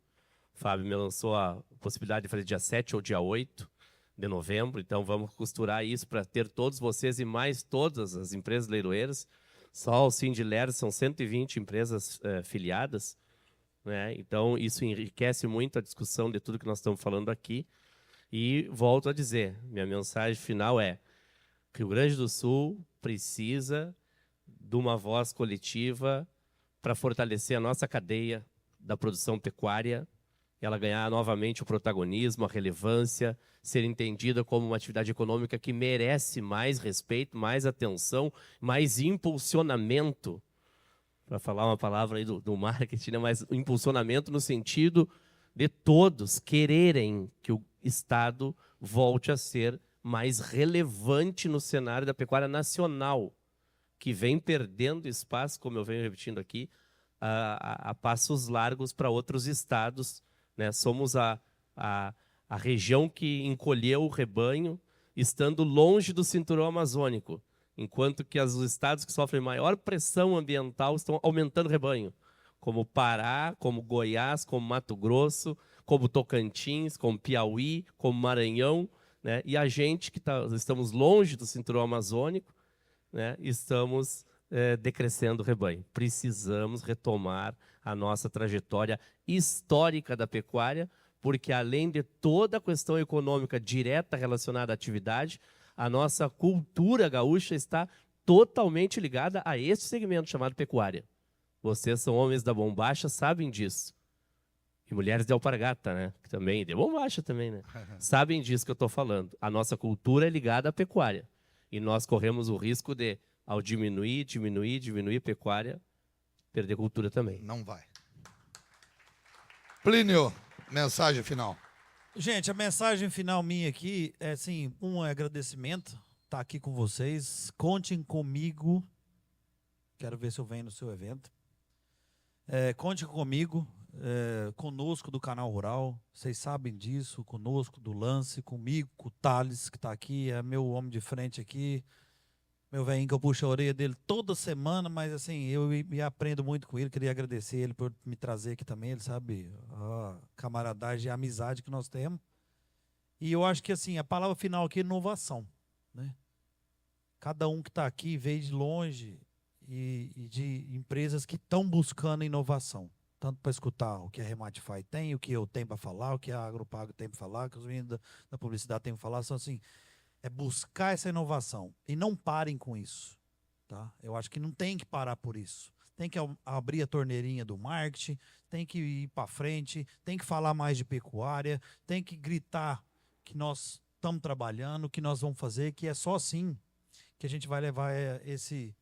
O Fábio me lançou a possibilidade de fazer dia 7 ou dia 8 de novembro, então vamos costurar isso para ter todos vocês e mais todas as empresas leiloeiras. Só o Sindiler são 120 empresas filiadas, né? Então isso enriquece muito a discussão de tudo que nós estamos falando aqui. E volto a dizer, minha mensagem final é: Rio Grande do Sul precisa de uma voz coletiva para fortalecer a nossa cadeia da produção pecuária, ela ganhar novamente o protagonismo, a relevância, ser entendida como uma atividade econômica que merece mais respeito, mais atenção, mais impulsionamento. Para falar uma palavra aí do marketing, né? Mas impulsionamento no sentido de todos quererem que o Estado volte a ser mais relevante no cenário da pecuária nacional, que vem perdendo espaço, como eu venho repetindo aqui, a passos largos para outros estados, né? Somos a região que encolheu o rebanho, estando longe do cinturão amazônico, enquanto que os estados que sofrem maior pressão ambiental estão aumentando o rebanho, como Pará, como Goiás, como Mato Grosso, como Tocantins, como Piauí, como Maranhão, né? E a gente que estamos longe do cinturão amazônico, né? Estamos decrescendo o rebanho. Precisamos retomar a nossa trajetória histórica da pecuária, porque além de toda a questão econômica direta relacionada à atividade, a nossa cultura gaúcha está totalmente ligada a este segmento chamado pecuária. Vocês são homens da bombacha, sabem disso. E mulheres de alpargata, né? Que também, de bombacha também, né? Sabem disso que eu estou falando. A nossa cultura é ligada à pecuária. E nós corremos o risco de, ao diminuir pecuária, perder cultura também. Não vai. Plínio, mensagem final. Gente, a mensagem final minha aqui é assim, um agradecimento, estar aqui com vocês. Contem comigo. Quero ver se eu venho no seu evento. Conte comigo, conosco do Canal Rural. Vocês sabem disso, conosco do Lance, comigo, com o Thales, que está aqui, é meu homem de frente aqui. Meu velhinho que eu puxo a orelha dele toda semana, mas assim, eu me aprendo muito com ele. Queria agradecer ele por me trazer aqui também. Ele sabe a camaradagem e a amizade que nós temos. E eu acho que assim, a palavra final aqui é inovação, né? Cada um que está aqui veio de longe e de empresas que estão buscando inovação. Tanto para escutar o que a Rematify tem, o que eu tenho para falar, o que a Agropago tem para falar, o que os meninos da publicidade têm para falar. São assim, é buscar essa inovação. E não parem com isso. Tá? Eu acho que não tem que parar por isso. Tem que abrir a torneirinha do marketing, tem que ir para frente, tem que falar mais de pecuária, tem que gritar que nós estamos trabalhando, que nós vamos fazer, que é só assim que a gente vai levar esse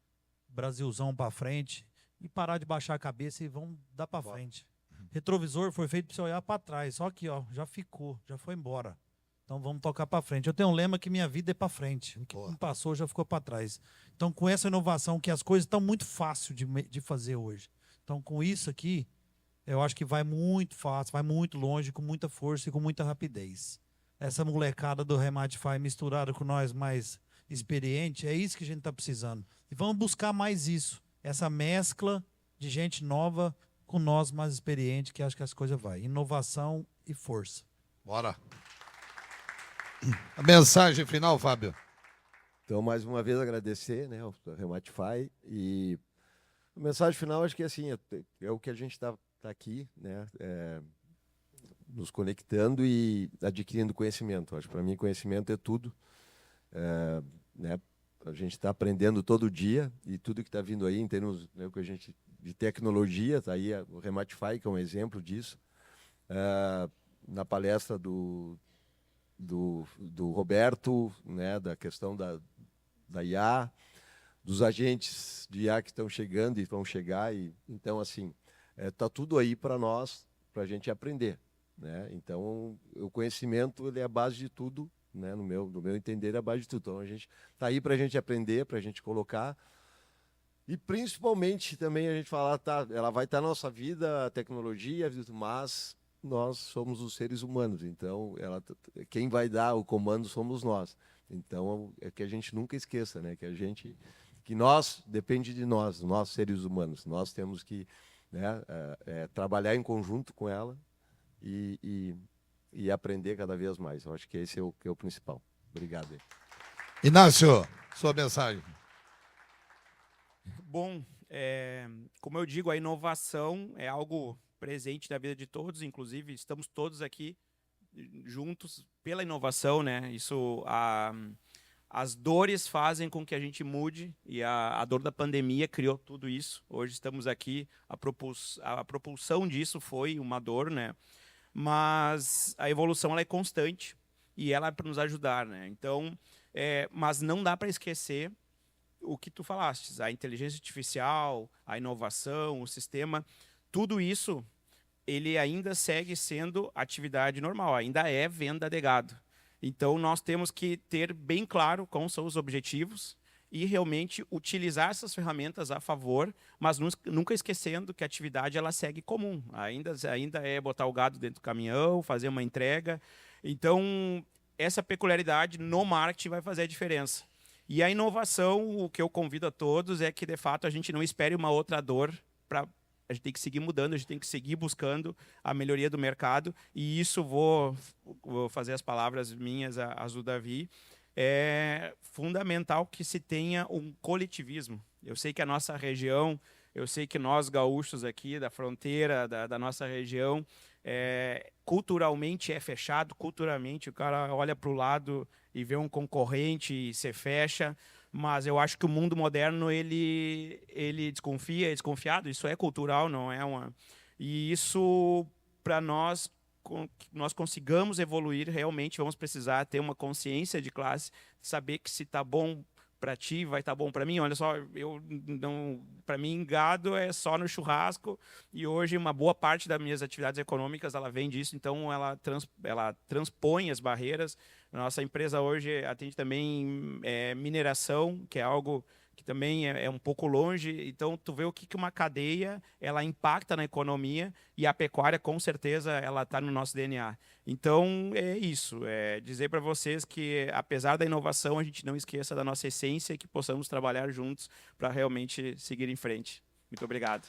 Brasilzão para frente e parar de baixar a cabeça e vamos dar para frente. Retrovisor foi feito para você olhar para trás, só que ó, já ficou, já foi embora. Então vamos tocar para frente. Eu tenho um lema que minha vida é para frente. O que não passou já ficou para trás. Então com essa inovação, que as coisas estão muito fáceis de fazer hoje. Então com isso aqui, eu acho que vai muito fácil, vai muito longe, com muita força e com muita rapidez. Essa molecada do Rematify misturada com nós mais experiente, é isso que a gente está precisando. E vamos buscar mais isso. Essa mescla de gente nova com nós mais experientes, que acho que as coisas vão. Inovação e força. Bora. A mensagem final, Fábio. Então, mais uma vez, agradecer, né, ao Rematify. E a mensagem final, acho que assim, é o que a gente está aqui, né, nos conectando e adquirindo conhecimento. Acho que para mim conhecimento é tudo. Né, a gente está aprendendo todo dia e tudo que está vindo aí em termos, né, que a gente, de tecnologia, está aí o Rematify, que é um exemplo disso. Na palestra do Roberto, né, da questão da IA, dos agentes de IA que estão chegando e vão chegar. Então, assim, está tudo aí para nós, para a gente aprender. Né? Então, o conhecimento ele é a base de tudo, né? No meu entender, é a base de tudo. Então, a gente está aí para a gente aprender, para a gente colocar. E, principalmente, também a gente falar, tá, ela vai estar na nossa vida, a tecnologia, mas nós somos os seres humanos, então quem vai dar o comando somos nós. Então, é que a gente nunca esqueça, né? Que nós, depende de nós seres humanos. Nós temos que, né, trabalhar em conjunto com ela e aprender cada vez mais. Eu acho que esse é o principal. Obrigado. Inácio, sua mensagem. Bom, como eu digo, a inovação é algo presente na vida de todos, inclusive estamos todos aqui juntos pela inovação, né? As dores fazem com que a gente mude e a dor da pandemia criou tudo isso. Hoje estamos aqui, a propulsão disso foi uma dor, né? Mas a evolução ela é constante e ela é para nos ajudar, né? Então, mas não dá para esquecer o que tu falaste, a inteligência artificial, a inovação, o sistema, tudo isso ele ainda segue sendo atividade normal, ainda é venda de gado. Então, nós temos que ter bem claro quais são os objetivos e realmente utilizar essas ferramentas a favor, mas nunca esquecendo que a atividade ela segue comum. Ainda é botar o gado dentro do caminhão, fazer uma entrega. Então, essa peculiaridade no marketing vai fazer a diferença. E a inovação, o que eu convido a todos é que, de fato, a gente não espere uma outra dor para... A gente tem que seguir mudando, a gente tem que seguir buscando a melhoria do mercado. E isso, vou fazer as palavras minhas, as do Davi, é fundamental que se tenha um coletivismo. Eu sei que a nossa região, eu sei que nós gaúchos aqui da fronteira, da nossa região, culturalmente é fechado, culturalmente o cara olha para o lado e vê um concorrente e se fecha. Mas eu acho que o mundo moderno ele desconfia, é desconfiado. Isso é cultural, não é uma. E isso para nós consigamos evoluir realmente, vamos precisar ter uma consciência de classe, saber que se está bom para ti, vai estar bom para mim. Olha só, para mim gado é só no churrasco e hoje uma boa parte das minhas atividades econômicas ela vem disso, então ela transpõe as barreiras. Nossa empresa hoje atende também mineração, que é algo que também é um pouco longe. Então, tu vê o que uma cadeia ela impacta na economia e a pecuária, com certeza, ela está no nosso DNA. Então, é isso. Dizer para vocês que, apesar da inovação, a gente não esqueça da nossa essência e que possamos trabalhar juntos para realmente seguir em frente. Muito obrigado.